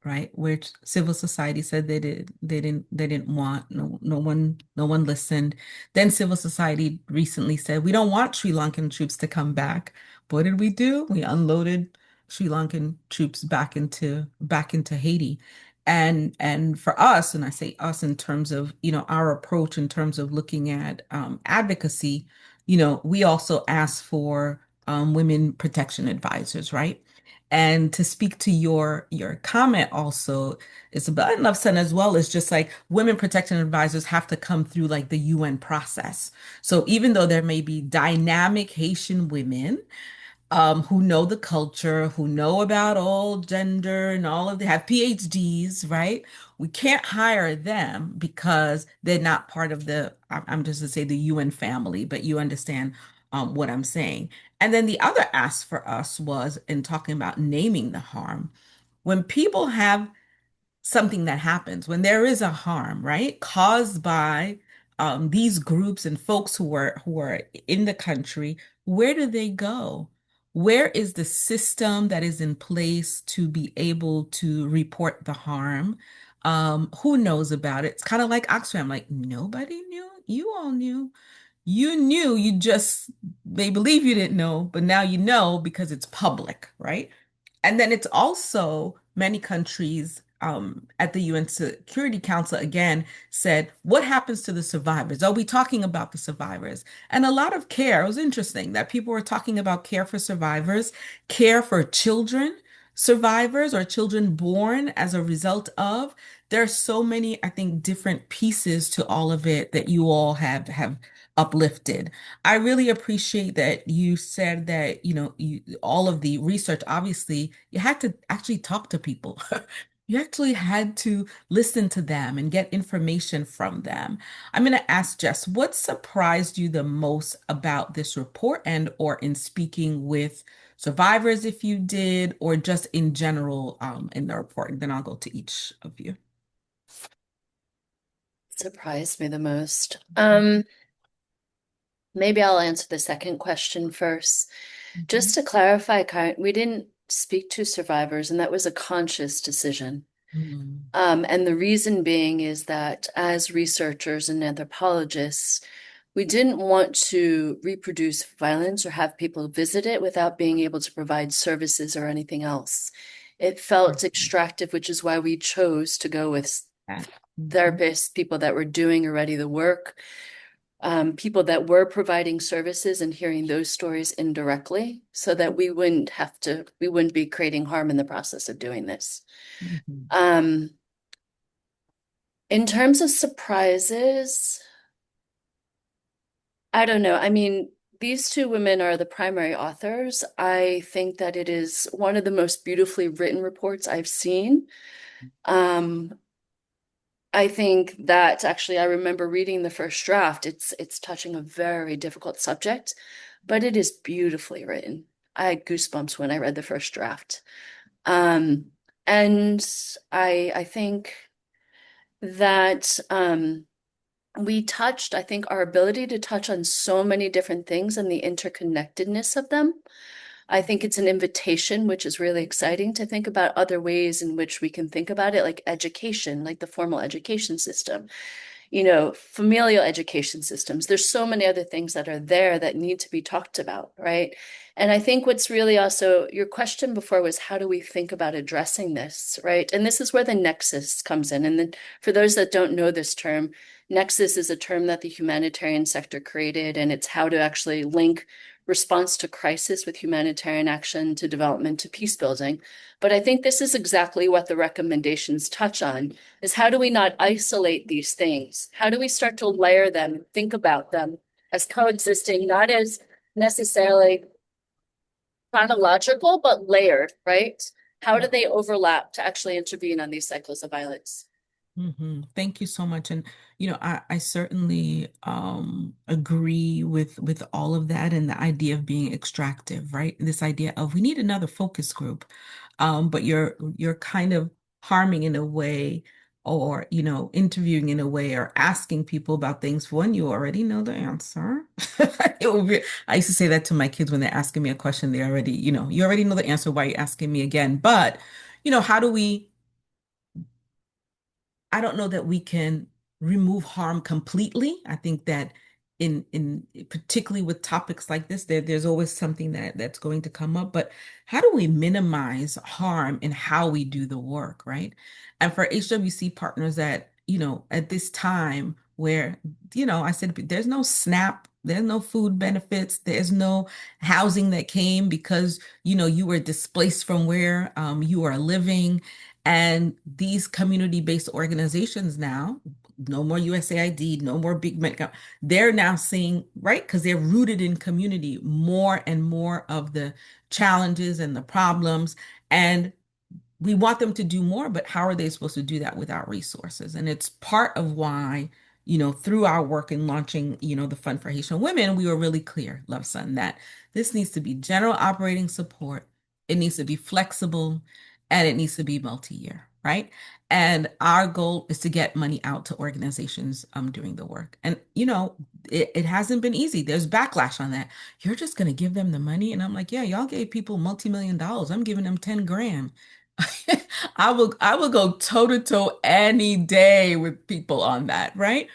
right, where civil society said they didn't want, no one listened. Then civil society recently said, we don't want Sri Lankan troops to come back. What did we do? We unloaded Sri Lankan troops back into Haiti. And for us, and I say us in terms of, our approach in terms of looking at advocacy, we also ask for women protection advisors, right? And to speak to your comment also, Isabel and Love as well, is just like women protection advisors have to come through like the UN process. So even though there may be dynamic Haitian women who know the culture, who know about all gender and all of they have PhDs, right? We can't hire them because they're not part of I'm just to say the UN family, but you understand what I'm saying. And then the other ask for us was in talking about naming the harm. When people have something that happens when there is a harm, right, caused by these groups and folks who are in the country, where do they go? Where is the system that is in place to be able to report the harm? Who knows about it? It's kind of like Oxfam, like nobody knew, you all knew. You knew, you just, they believe you didn't know, but now you know because it's public, right? And then it's also many countries at the UN Security Council again said, what happens to the survivors? Are we talking about the survivors? And a lot of care. It was interesting that people were talking about care for survivors, care for children, survivors or children born as a result of. There are so many, I think, different pieces to all of it that you all have uplifted. I really appreciate that you said that, all of the research, obviously, you had to actually talk to people. You actually had to listen to them and get information from them. I'm going to ask Jess, what surprised you the most about this report and or in speaking with survivors, if you did, or just in general in the report? And then I'll go to each of you. Surprised me the most. Maybe I'll answer the second question first. Just to clarify, we didn't speak to survivors, and that was a conscious decision. Mhm. And the reason being is that as researchers and anthropologists, we didn't want to reproduce violence or have people visit it without being able to provide services or anything else. It felt extractive, which is why we chose to go with therapists, people that were doing already the work, people that were providing services and hearing those stories indirectly so that we wouldn't be creating harm in the process of doing this. In terms of surprises, I don't know. I mean, these two women are the primary authors. I think that it is one of the most beautifully written reports I've seen. I think that actually I remember reading the first draft. It's touching a very difficult subject, but it is beautifully written. I had goosebumps when I read the first draft. And I think that I think our ability to touch on so many different things and the interconnectedness of them. I think it's an invitation, which is really exciting to think about other ways in which we can think about it, like education, like the formal education system, familial education systems. There's so many other things that are there that need to be talked about, right? And I think what's really also, your question before was, how do we think about addressing this, right? And this is where the nexus comes in. And then for those that don't know this term, nexus is a term that the humanitarian sector created, and it's how to actually link response to crisis with humanitarian action to development to peace building. But I think this is exactly what the recommendations touch on, is how do we not isolate these things? How do we start to layer them, think about them as coexisting, not as necessarily chronological, but layered, right? How do they overlap to actually intervene on these cycles of violence? Thank you so much. And I certainly agree with all of that and the idea of being extractive, right? This idea of we need another focus group. But you're kind of harming in a way or interviewing in a way or asking people about things when you already know the answer. I used to say that to my kids when they're asking me a question, they already, you already know the answer, why are you asking me again? But how do we I don't know that we can remove harm completely. I think that in particularly with topics like this, there's always something that's going to come up. But how do we minimize harm in how we do the work, right? And for HWC partners that, at this time where, I said there's no SNAP, there's no food benefits, there's no housing that came because, you were displaced from where you are living. And these community-based organizations now, no more USAID, no more big medical, they're now seeing, right, because they're rooted in community, more and more of the challenges and the problems. And we want them to do more, but how are they supposed to do that without resources? And it's part of why, through our work in launching, the Fund for Haitian Women, we were really clear, Love Son, that this needs to be general operating support. It needs to be flexible and it needs to be multi-year, right? And our goal is to get money out to organizations doing the work. And, it hasn't been easy. There's backlash on that. You're just going to give them the money. And I'm like, yeah, y'all gave people multi-million dollars. I'm giving them 10 grand. I will go toe to toe any day with people on that, right?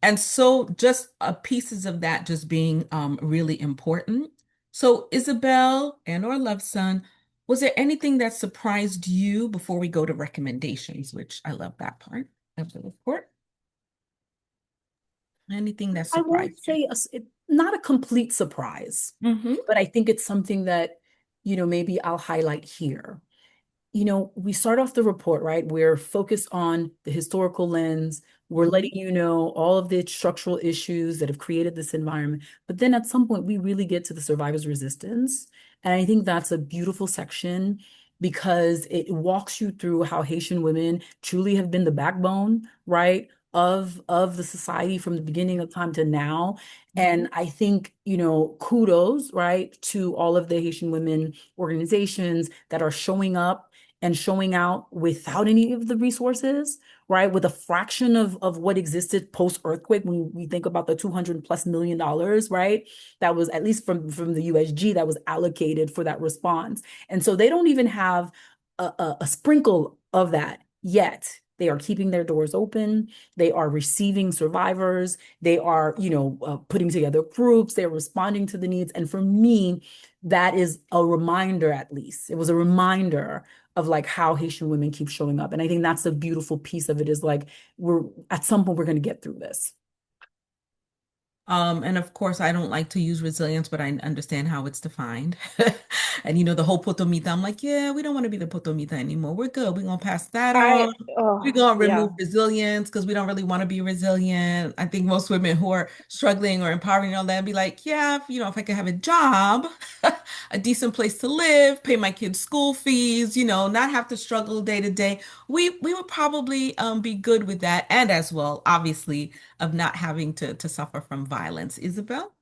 And so just pieces of that just being really important. So Isabel and or Love Son, was there anything that surprised you before we go to recommendations, which I love that part of the report? Anything that I won't surprised you? say not a complete surprise, but I think it's something that, maybe I'll highlight here. We start off the report, right? We're focused on the historical lens. We're letting you know all of the structural issues that have created this environment. But then at some point, we really get to the survivor's resistance. And I think that's a beautiful section because it walks you through how Haitian women truly have been the backbone, right? Of the society from the beginning of time to now. And I think, kudos, right, to all of the Haitian women organizations that are showing up and showing out without any of the resources, right? With a fraction of what existed post-earthquake, when we think about the $200+ million, right? That was at least from the USG that was allocated for that response. And so they don't even have a sprinkle of that yet. They are keeping their doors open. They are receiving survivors. They are, putting together groups. They're responding to the needs. And for me, that is a reminder, at least. It was a reminder of like how Haitian women keep showing up. And I think that's the beautiful piece of it is like, we're at some point, we're going to get through this. And of course, I don't like to use resilience, but I understand how it's defined. And the whole potomita, I'm like, yeah, we don't want to be the potomita anymore. We're good. We're gonna pass that I on. We're oh gonna remove yeah. resilience because we don't really want to be resilient. I think most women who are struggling or empowering all that be like, yeah, if I could have a job, a decent place to live, pay my kids' school fees, not have to struggle day to day. We would probably be good with that, and as well, obviously of not having to suffer from violence. Isabel?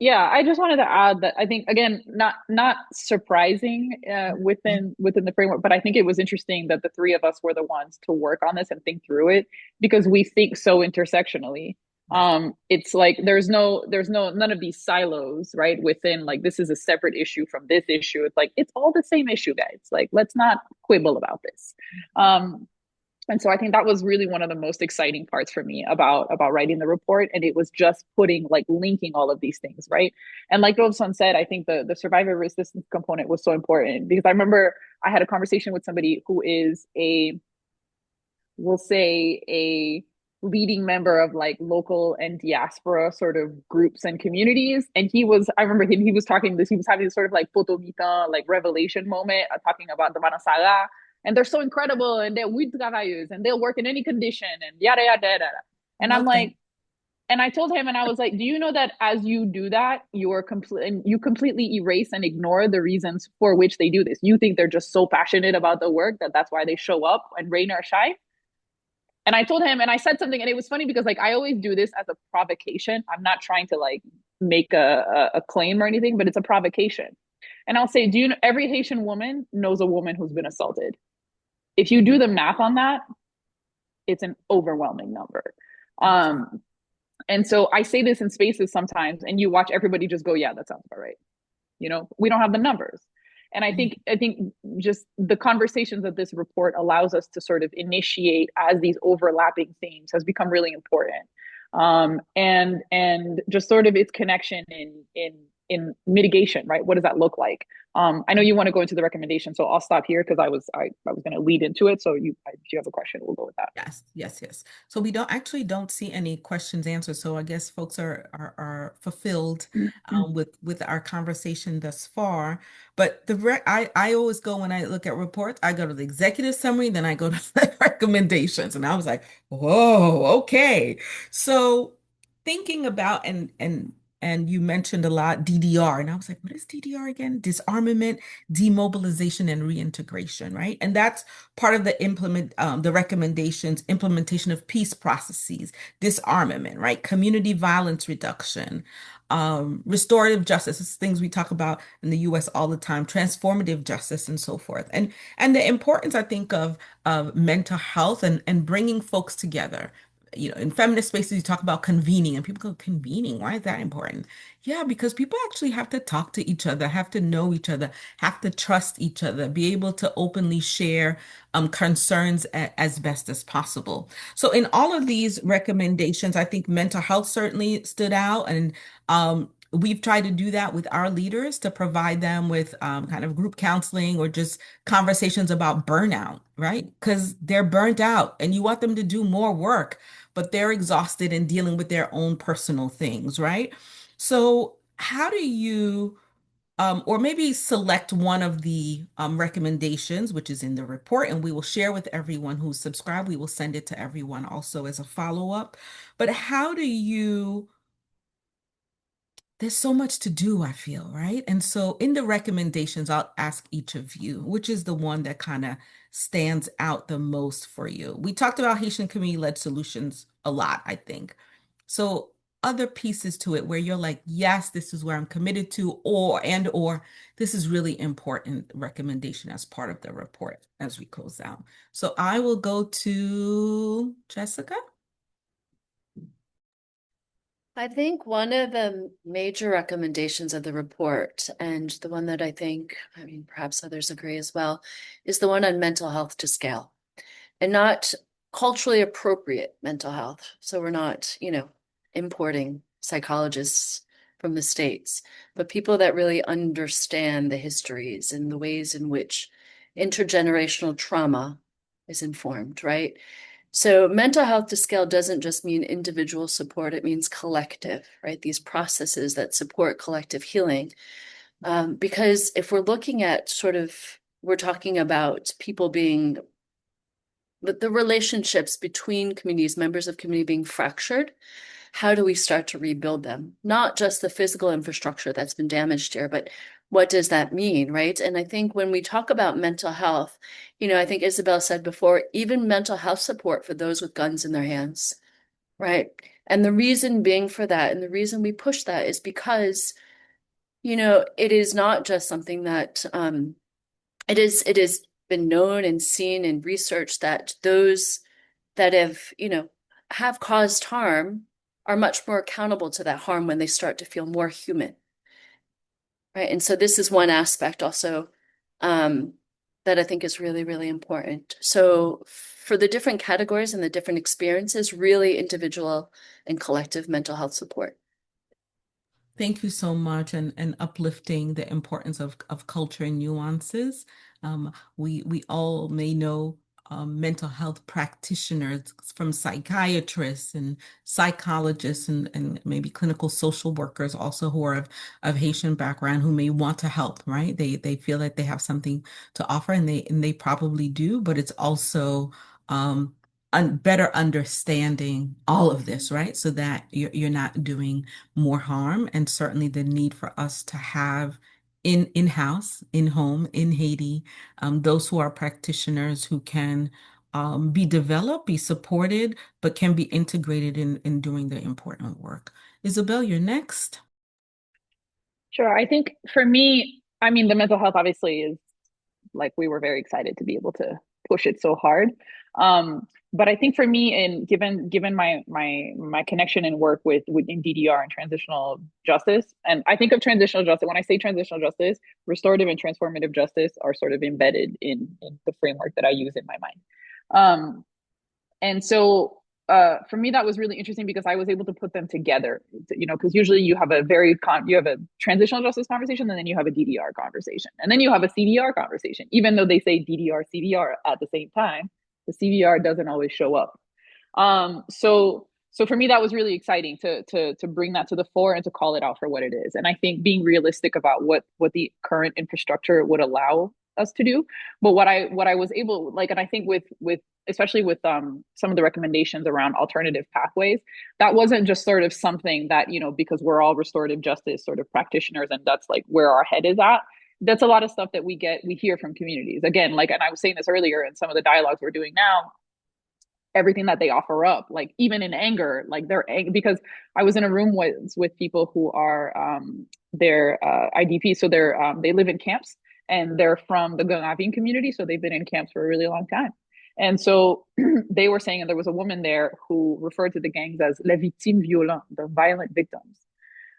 Yeah, I just wanted to add that I think again, not surprising within the framework, but I think it was interesting that the three of us were the ones to work on this and think through it because we think so intersectionally. Right. It's like there's no none of these silos, right? Within like this is a separate issue from this issue. It's like it's all the same issue, guys. Like let's not quibble about this. And so I think that was really one of the most exciting parts for me about writing the report. And it was just putting like linking all of these things, right? And like Robson said, I think the survivor resistance component was so important because I remember I had a conversation with somebody who is we'll say a leading member of like local and diaspora sort of groups and communities. And I remember he was talking this, he was having this sort of like potomita, like revelation moment, talking about the Manasala. And they're so incredible and they're with travailleurs and they'll work in any condition and yada, yada, yada. And I'm Love that. like, and I told him, and I was like, do you know that as you do that, you completely erase and ignore the reasons for which they do this? You think they're just so passionate about the work that that's why they show up and rain or shine. And I told him, and I said something, and it was funny because like I always do this as a provocation. I'm not trying to like make a claim or anything, but it's a provocation. And I'll say, do you know every Haitian woman knows a woman who's been assaulted? If you do the math on that, it's an overwhelming number. Um, and so I say this in spaces sometimes, and you watch everybody just go, yeah, that sounds about right. We don't have the numbers. And I think just the conversations that this report allows us to sort of initiate as these overlapping themes has become really important. And just sort of its connection in mitigation, right? What does that look like? I know you want to go into the recommendation, so I'll stop here because I was going to lead into it. So if you have a question, we'll go with that. Yes, yes, yes. So we don't see any questions answered. So I guess folks are fulfilled with our conversation thus far. But I always go when I look at reports, I go to the executive summary, then I go to the recommendations, and I was like, whoa, okay. So thinking about and you mentioned a lot DDR, and I was like, what is DDR again? Disarmament, demobilization, and reintegration, right? And that's part of the recommendations, implementation of peace processes, disarmament, right? Community violence reduction, restorative justice, is things we talk about in the US all the time, transformative justice and so forth. And the importance, I think, of mental health and bringing folks together. In feminist spaces, you talk about convening, and people go, convening, why is that important? Yeah, because people actually have to talk to each other, have to know each other, have to trust each other, be able to openly share concerns as best as possible. So, in all of these recommendations, I think mental health certainly stood out, and we've tried to do that with our leaders to provide them with kind of group counseling or just conversations about burnout, right? Because they're burnt out and you want them to do more work, but they're exhausted and dealing with their own personal things, right? So, how do you or maybe select one of the recommendations, which is in the report, and we will share with everyone who's subscribed. We will send it to everyone also as a follow-up. But how do you, there's so much to do, I feel, right? And so in the recommendations, I'll ask each of you, which is the one that kind of stands out the most for you? We talked about Haitian community-led solutions a lot, I think. So other pieces to it where you're like, yes, this is where I'm committed to, or this is really important recommendation as part of the report as we close out. So I will go to Jessica. I think one of the major recommendations of the report, and the one that I mean, perhaps others agree as well, is the one on mental health to scale. And not culturally appropriate mental health. So we're not, importing psychologists from the States, but people that really understand the histories and the ways in which intergenerational trauma is informed, right? So mental health to scale doesn't just mean individual support, it means collective, right? These processes that support collective healing. Because if we're looking at we're talking about people being the relationships between communities, members of community being fractured, how do we start to rebuild them? Not just the physical infrastructure that's been damaged here, but what does that mean, right? And I think when we talk about mental health, I think Isabel said before, even mental health support for those with guns in their hands, right? And the reason being for that, and the reason we push that is because, it is not just something that it is been known and seen and researched that those that have caused harm are much more accountable to that harm when they start to feel more human, right? And so this is one aspect also that I think is really, really important. So for the different categories and the different experiences, really individual and collective mental health support. Thank you so much, and uplifting the importance of culture and nuances. We all may know mental health practitioners, from psychiatrists and psychologists and maybe clinical social workers also, who are of Haitian background, who may want to help, right? They feel that they have something to offer, and they probably do, but it's also better understanding all of this, right? So that you're not doing more harm. And certainly the need for us to have in-house, in-home, in Haiti, those who are practitioners who can be developed, be supported, but can be integrated in doing the important work. Isabel, you're next. Sure. I think for me, I mean, the mental health obviously is, like, we were very excited to be able to push it so hard. But I think for me, and given my connection and work with in DDR and transitional justice, and I think of transitional justice, when I say transitional justice, restorative and transformative justice are sort of embedded in the framework that I use in my mind. And so for me, that was really interesting because I was able to put them together, because usually you have you have a transitional justice conversation, and then you have a DDR conversation, and then you have a CDR conversation. Even though they say DDR, CDR at the same time, the CDR doesn't always show up. So for me, that was really exciting to bring that to the fore and to call it out for what it is. And I think being realistic about what the current infrastructure would allow us to do, but what I was able, like, and I think with especially with some of the recommendations around alternative pathways, that wasn't just sort of something that, because we're all restorative justice sort of practitioners and that's like where our head is at. That's a lot of stuff that we hear from communities. Again, like, and I was saying this earlier in some of the dialogues we're doing now, everything that they offer up, like even in anger, like they're angry because I was in a room with people who are they're IDP, so they live in camps and they're from the Gangavin community, so they've been in camps for a really long time. And so they were saying, and there was a woman there who referred to the gangs as les victimes violentes, the violent victims.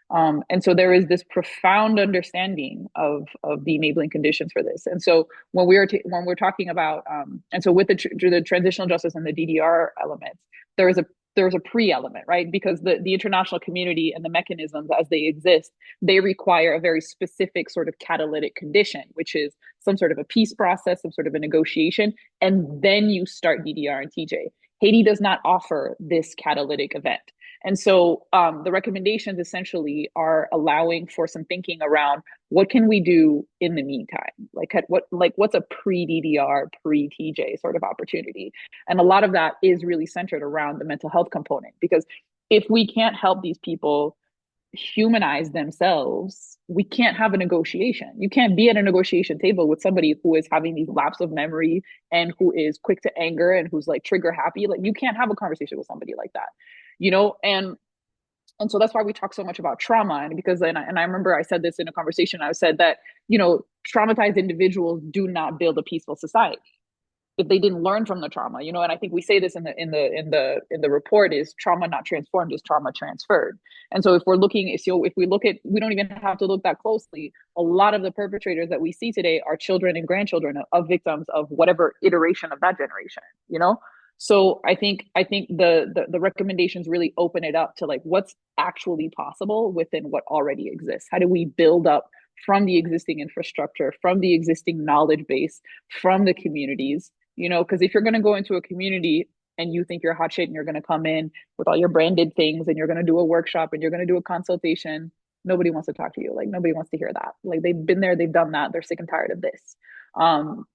And so there is this profound understanding of the enabling conditions for this. And so when we're talking about and so with the transitional justice and the DDR elements, there is a pre-element, right? Because the international community and the mechanisms as they exist, they require a very specific sort of catalytic condition, which is some sort of a peace process, some sort of a negotiation, and then you start DDR and TJ. Haiti does not offer this catalytic event. And so the recommendations essentially are allowing for some thinking around what can we do in the meantime? What's a pre-DDR, pre-TJ sort of opportunity? And a lot of that is really centered around the mental health component, because if we can't help these people humanize themselves, we can't have a negotiation. You can't be at a negotiation table with somebody who is having these lapses of memory and who is quick to anger and who's like trigger happy. Like, you can't have a conversation with somebody like that, and so that's why we talk so much about trauma. And because and I remember I said this in a conversation, I said that traumatized individuals do not build a peaceful society if they didn't learn from the trauma. And I think we say this in the report, is trauma not transformed, is trauma transferred. And so if we look at, we don't even have to look that closely, a lot of the perpetrators that we see today are children and grandchildren of victims of whatever iteration of that generation. So I think the recommendations really open it up to like what's actually possible within what already exists. How do we build up from the existing infrastructure, from the existing knowledge base, from the communities? You know, because if you're going to go into a community and you think you're hot shit and you're going to come in with all your branded things and you're going to do a workshop and you're going to do a consultation, nobody wants to talk to you. Like nobody wants to hear that. Like they've been there, they've done that. They're sick and tired of this. Um,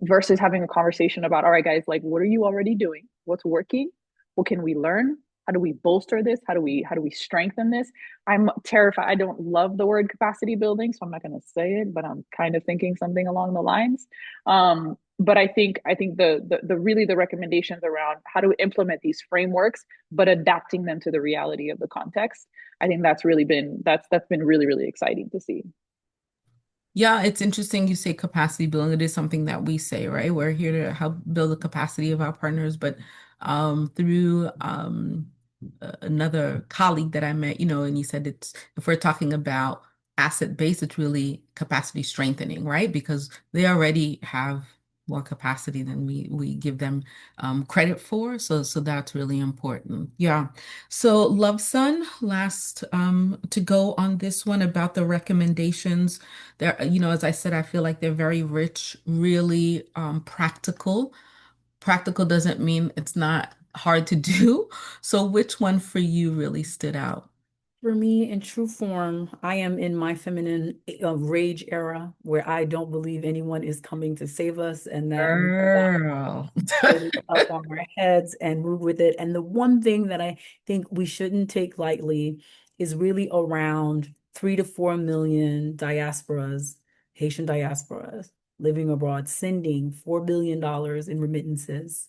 versus having a conversation about, all right, guys, like, what are you already doing? What's working? What can we learn? How do we bolster this? How do we strengthen this? I'm terrified. I don't love the word capacity building, so I'm not going to say it, but I'm kind of thinking something along the lines. But I think the really the recommendations around how to implement these frameworks, but adapting them to the reality of the context. I think that's been really really exciting to see. Yeah, it's interesting you say capacity building. It is something that we say, right? We're here to help build the capacity of our partners, but through another colleague that I met, and he said it's if we're talking about asset base, it's really capacity strengthening, right? Because they already have more capacity than we give them credit for. So that's really important. Yeah. So Love Son, last to go on this one about the recommendations. They're, as I said, I feel like they're very rich, really practical. Practical doesn't mean it's not hard to do. So which one for you really stood out? For me, in true form, I am in my feminine rage era where I don't believe anyone is coming to save us and that we Girl. get it up on our heads and move with it. And the one thing that I think we shouldn't take lightly is really around 3 to 4 million diasporas, Haitian diasporas living abroad, sending $4 billion in remittances,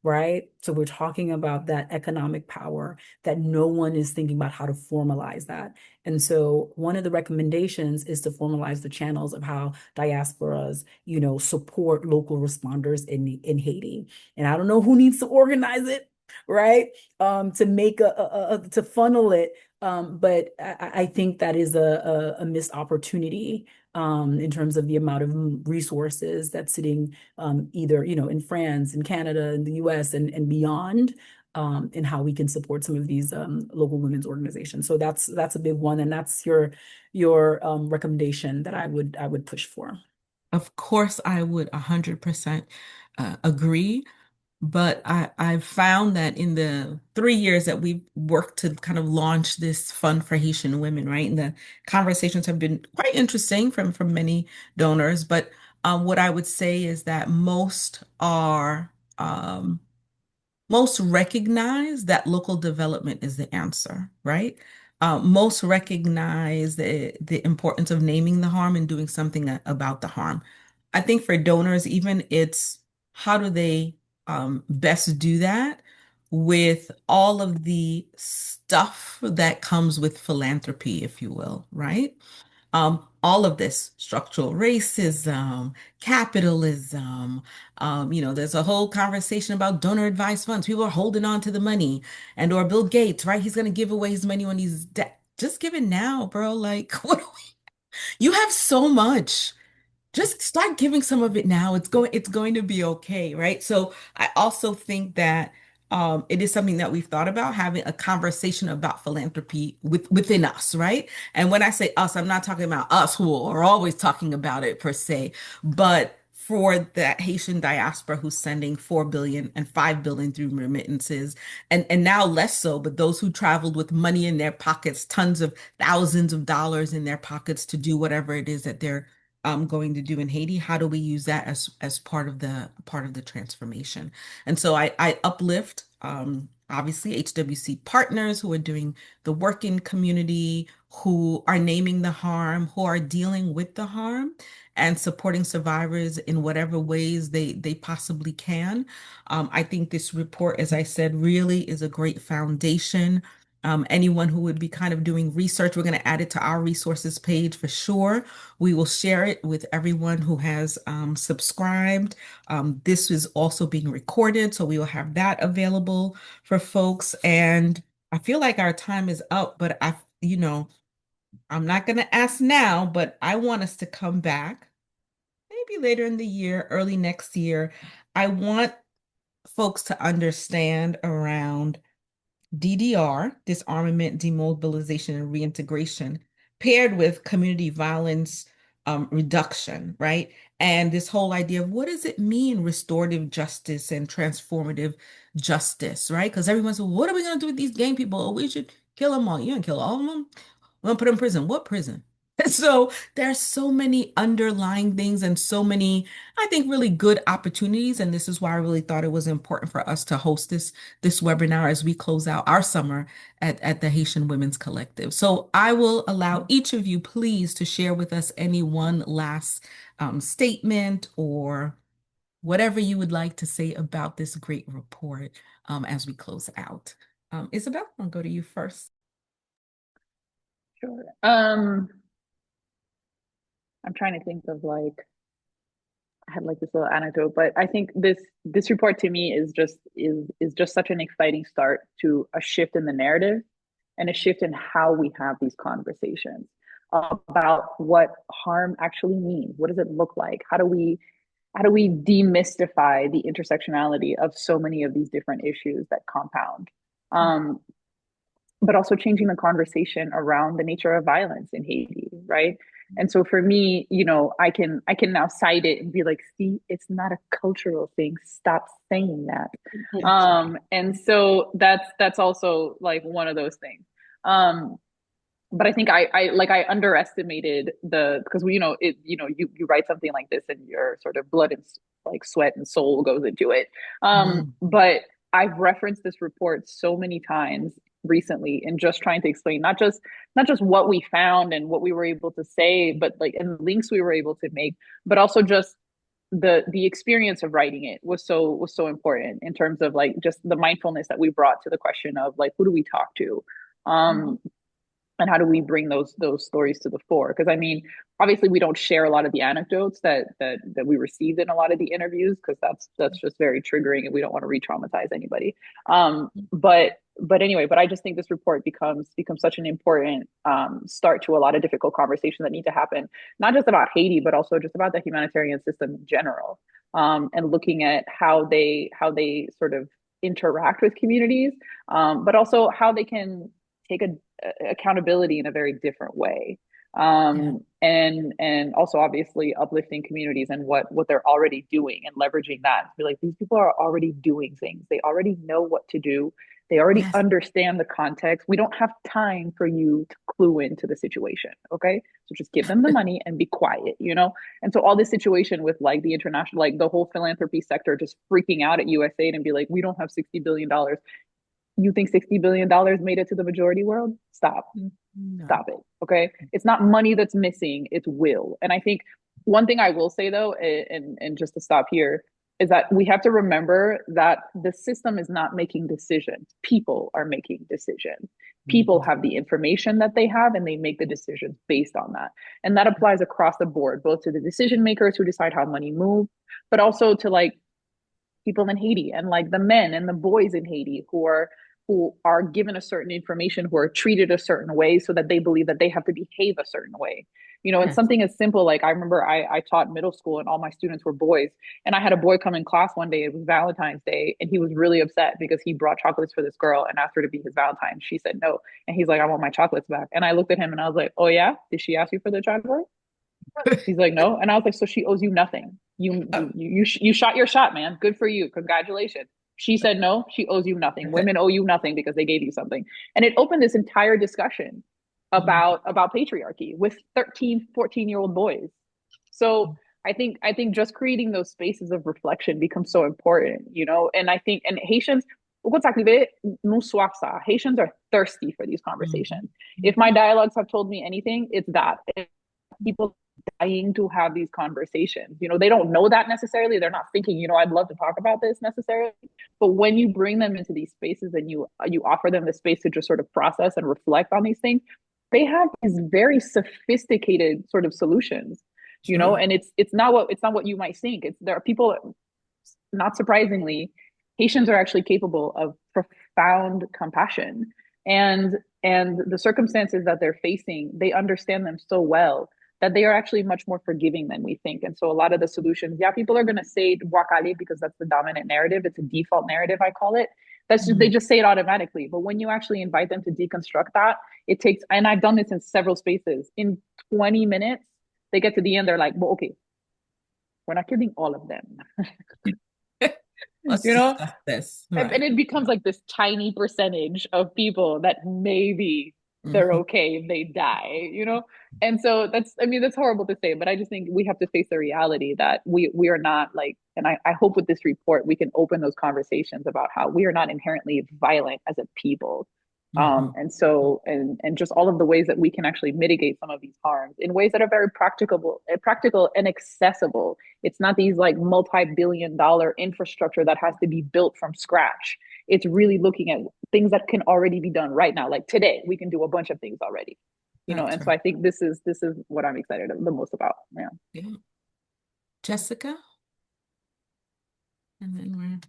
right? So we're talking about that economic power that no one is thinking about how to formalize that. And so one of the recommendations is to formalize the channels of how diasporas, support local responders in Haiti. And I don't know who needs to organize it, right? To make to funnel it. But I think that is a missed opportunity in terms of the amount of resources that's sitting either, in France and Canada and the US and beyond, and how we can support some of these local women's organizations. So that's a big one, and that's your recommendation that I would push for. Of course, I would 100% agree. But I've found that in the 3 years that we've worked to kind of launch this fund for Haitian women, right? And the conversations have been quite interesting from many donors. But what I would say is that most recognize that local development is the answer, right? Most recognize the importance of naming the harm and doing something about the harm. I think for donors, even it's how do they best do that with all of the stuff that comes with philanthropy, if you will, right? All of this structural racism, capitalism, there's a whole conversation about donor advised funds. People are holding on to the money, and or Bill Gates, right? He's going to give away his money when he's dead. Just give it now, bro. Like, you have so much, just start giving some of it now. It's going to be okay, right? So I also think that it is something that we've thought about having a conversation about philanthropy within us, right? And when I say us, I'm not talking about us who are always talking about it per se, but for that Haitian diaspora who's sending 4 billion and 5 billion through remittances, and now less so, but those who traveled with money in their pockets, tons of thousands of dollars in their pockets to do whatever it is that they're going to do in Haiti. How do we use that as part of the transformation? And so I uplift obviously HWC partners who are doing the work in community, who are naming the harm, who are dealing with the harm and supporting survivors in whatever ways they possibly can. I think this report, as I said, really is a great foundation. Anyone who would be kind of doing research, we're going to add it to our resources page for sure. We will share it with everyone who has subscribed. This is also being recorded, so we will have that available for folks. And I feel like our time is up, but I'm not going to ask now, but I want us to come back maybe later in the year, early next year. I want folks to understand around DDR, disarmament, demobilization, and reintegration, paired with community violence reduction, right? And this whole idea of what does it mean, restorative justice and transformative justice, right? Because everyone's, well, what are we going to do with these gang people? Oh, we should kill them all. You don't kill all of them. We're going to put them in prison. What prison? So there's so many underlying things and so many, I think, really good opportunities. And this is why I really thought it was important for us to host this webinar as we close out our summer at the Haitian Women's Collective. So I will allow each of you, please, to share with us any one last statement or whatever you would like to say about this great report as we close out. Isabel, I'll go to you first. Sure. I'm trying to think of like I had like this little anecdote, but I think this report to me is just such an exciting start to a shift in the narrative and a shift in how we have these conversations about what harm actually means. What does it look like? How do we demystify the intersectionality of so many of these different issues that compound? But also changing the conversation around the nature of violence in Haiti, right? And so for me, I can now cite it and be like, see, it's not a cultural thing. Stop saying that. And so that's also like one of those things. But I think I underestimated because you write something like this and your sort of blood and like sweat and soul goes into it. But I've referenced this report so many times recently in just trying to explain not just what we found and what we were able to say, but like and links we were able to make, but also just the experience of writing it was so important in terms of like just the mindfulness that we brought to the question of like who do we talk to, and how do we bring those stories to the fore? Because I mean, obviously, we don't share a lot of the anecdotes that we received in a lot of the interviews because that's just very triggering, and we don't want to re-traumatize anybody. But anyway, but I just think this report becomes such an important start to a lot of difficult conversations that need to happen, not just about Haiti, but also just about the humanitarian system in general, and looking at how they sort of interact with communities, but also how they can take accountability in a very different way, and also obviously uplifting communities and what they're already doing and leveraging that to be like these people are already doing things, they already know what to do, they already understand the context, we don't have time for you to clue into the situation, okay, so just give them the money and be quiet. And so all this situation with like the international, like the whole philanthropy sector just freaking out at USAID and be like, we don't have $60 billion. You think $60 billion made it to the majority world? Stop. No. Stop it. Okay. It's not money that's missing, it's will. And I think one thing I will say though, and just to stop here, is that we have to remember that the system is not making decisions. People are making decisions. People have the information that they have and they make the decisions based on that. And that applies across the board, both to the decision makers who decide how money moves, but also to like people in Haiti and like the men and the boys in Haiti who are given a certain information, who are treated a certain way so that they believe that they have to behave a certain way. And something as simple like I remember I taught middle school and all my students were boys. And I had a boy come in class one day, it was Valentine's Day, and he was really upset because he brought chocolates for this girl and asked her to be his Valentine. She said no. And he's like, I want my chocolates back. And I looked at him and I was like, oh yeah? Did she ask you for the chocolate? He's like, no. And I was like, so she owes you nothing. You shot your shot, man. Good for you. Congratulations. She said no, she owes you nothing. Women owe you nothing because they gave you something. And it opened this entire discussion about patriarchy with 13, 14-year-old boys. So I think just creating those spaces of reflection becomes so important, and I think and Haitians Haitians are thirsty for these conversations. If my dialogues have told me anything, it's that people dying to have these conversations. They don't know that necessarily. They're not thinking, I'd love to talk about this necessarily. But when you bring them into these spaces and you offer them the space to just sort of process and reflect on these things, they have these very sophisticated sort of solutions, and it's not what you might think. There are people, not surprisingly, Haitians are actually capable of profound compassion, and the circumstances that they're facing, they understand them so well that they are actually much more forgiving than we think. And so a lot of the solutions, yeah, people are going to say wakale because that's the dominant narrative. It's a default narrative, I call it. That's just, they just say it automatically. But when you actually invite them to deconstruct that, it takes, and I've done this in several spaces, in 20 minutes, they get to the end, they're like, well, okay, we're not killing all of them. Let's You know, discuss this. and Right. it becomes like this tiny percentage of people that maybe they're Mhm. okay if they die, you know? And so that's, I mean, that's horrible to say, but I just think we have to face the reality that we are not like, and I hope with this report we can open those conversations about how we are not inherently violent as a people. Mhm. And so, and just all of the ways that we can actually mitigate some of these harms in ways that are very practical and accessible. It's not these like multi-billion-dollar infrastructure that has to be built from scratch. It's really looking at things that can already be done right now. Like today, we can do a bunch of things already, you know. That's And so right. I think this is what I'm excited the most about. Yeah. Yeah. Jessica, and then we're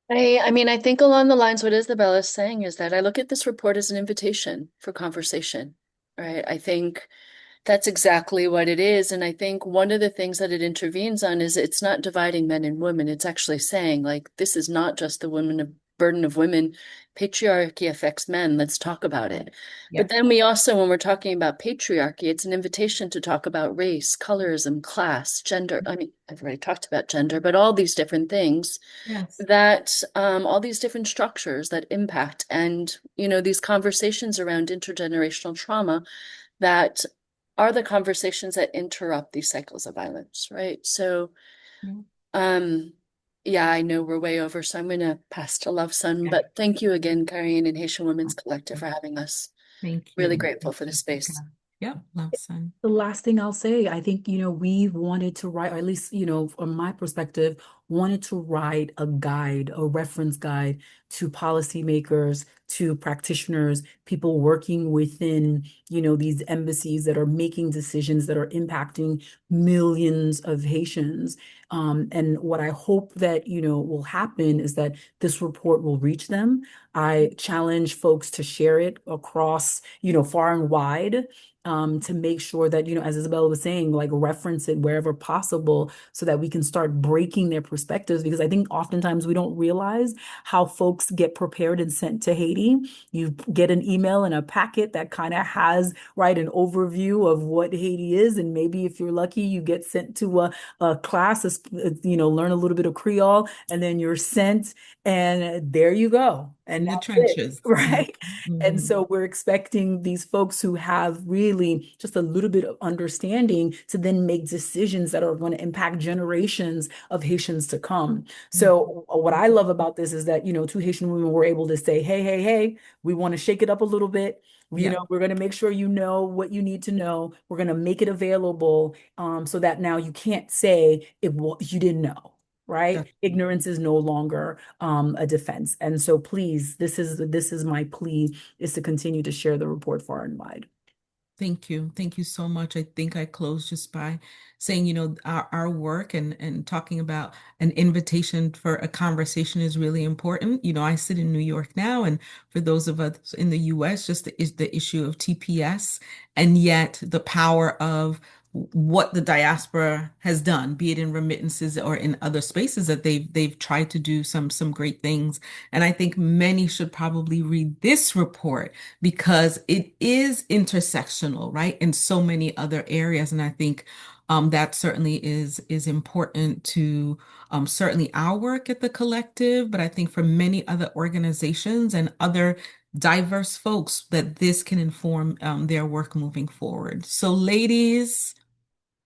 I mean, I think along the lines what Isabella is saying is that I look at this report as an invitation for conversation, right? I think that's exactly what it is. And I think one of the things that it intervenes on is it's not dividing men and women. It's actually saying, like, this is not just the burden of women. Patriarchy affects men. Let's talk about it. yeah. But then we also, when we're talking about patriarchy, it's an invitation to talk about race, colorism, class, gender. I mean, I've already talked about gender, but all these different things Yes. that all these different structures that impact and these conversations around intergenerational trauma that are the conversations that interrupt these cycles of violence, right? So Yeah. um yeah, I know we're way over, so I'm gonna pass to Love Son, Yeah. but thank you again, Carrie and Haitian Women's Collective, for having us. Thank Really you. grateful Thanks, for the space. Jessica. Yep. Love son. The last thing I'll say, I think, we wanted to write, or at least, from my perspective, wanted to write a guide, a reference guide to policymakers, to practitioners, people working within, these embassies that are making decisions that are impacting millions of Haitians. And what I hope that, will happen is that this report will reach them. I challenge folks to share it across, far and wide, to make sure that, as Isabella was saying, like reference it wherever possible so that we can start breaking their perspectives. Because I think oftentimes we don't realize how folks get prepared and sent to Haiti. You get an email and a packet that kind of has, right, an overview of what Haiti is. And maybe if you're lucky, you get sent to a class, learn a little bit of Creole, and then you're sent, and there you go. And In the that's it, trenches. right? And Mhm. so we're expecting these folks who have really just a little bit of understanding to then make decisions that are going to impact generations of Haitians to come. Mhm. So what I love about this is that, two Haitian women were able to say, hey, hey, hey, we want to shake it up a little bit. Yeah. We're going to make sure you know what you need to know. We're going to make it available, so that now you can't say you didn't know. Right? That's Ignorance is no longer a defense. And so please, this is my plea, is to continue to share the report far and wide. Thank you. Thank you so much. I think I close just by saying, our work and talking about an invitation for a conversation is really important. I sit in New York now, and for those of us in the US, just the issue of TPS, and yet the power of what the diaspora has done, be it in remittances or in other spaces that they've tried to do some great things. And I think many should probably read this report because it is intersectional, right, in so many other areas. And I think that certainly is important to certainly our work at the collective, but I think for many other organizations and other diverse folks that this can inform their work moving forward. So, ladies,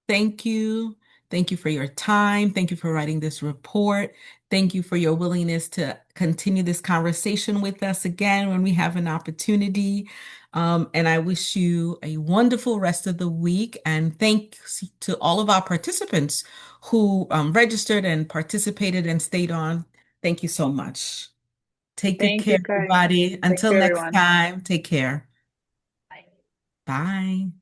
thank you. Thank you for your time. Thank you for writing this report. Thank you for your willingness to continue this conversation with us again when we have an opportunity. And I wish you a wonderful rest of the week. And thanks to all of our participants who registered and participated and stayed on. Thank you so much. Take good Thank care, you, Kai. everybody. Thank Until you, next everyone. time, take care. Bye. Bye.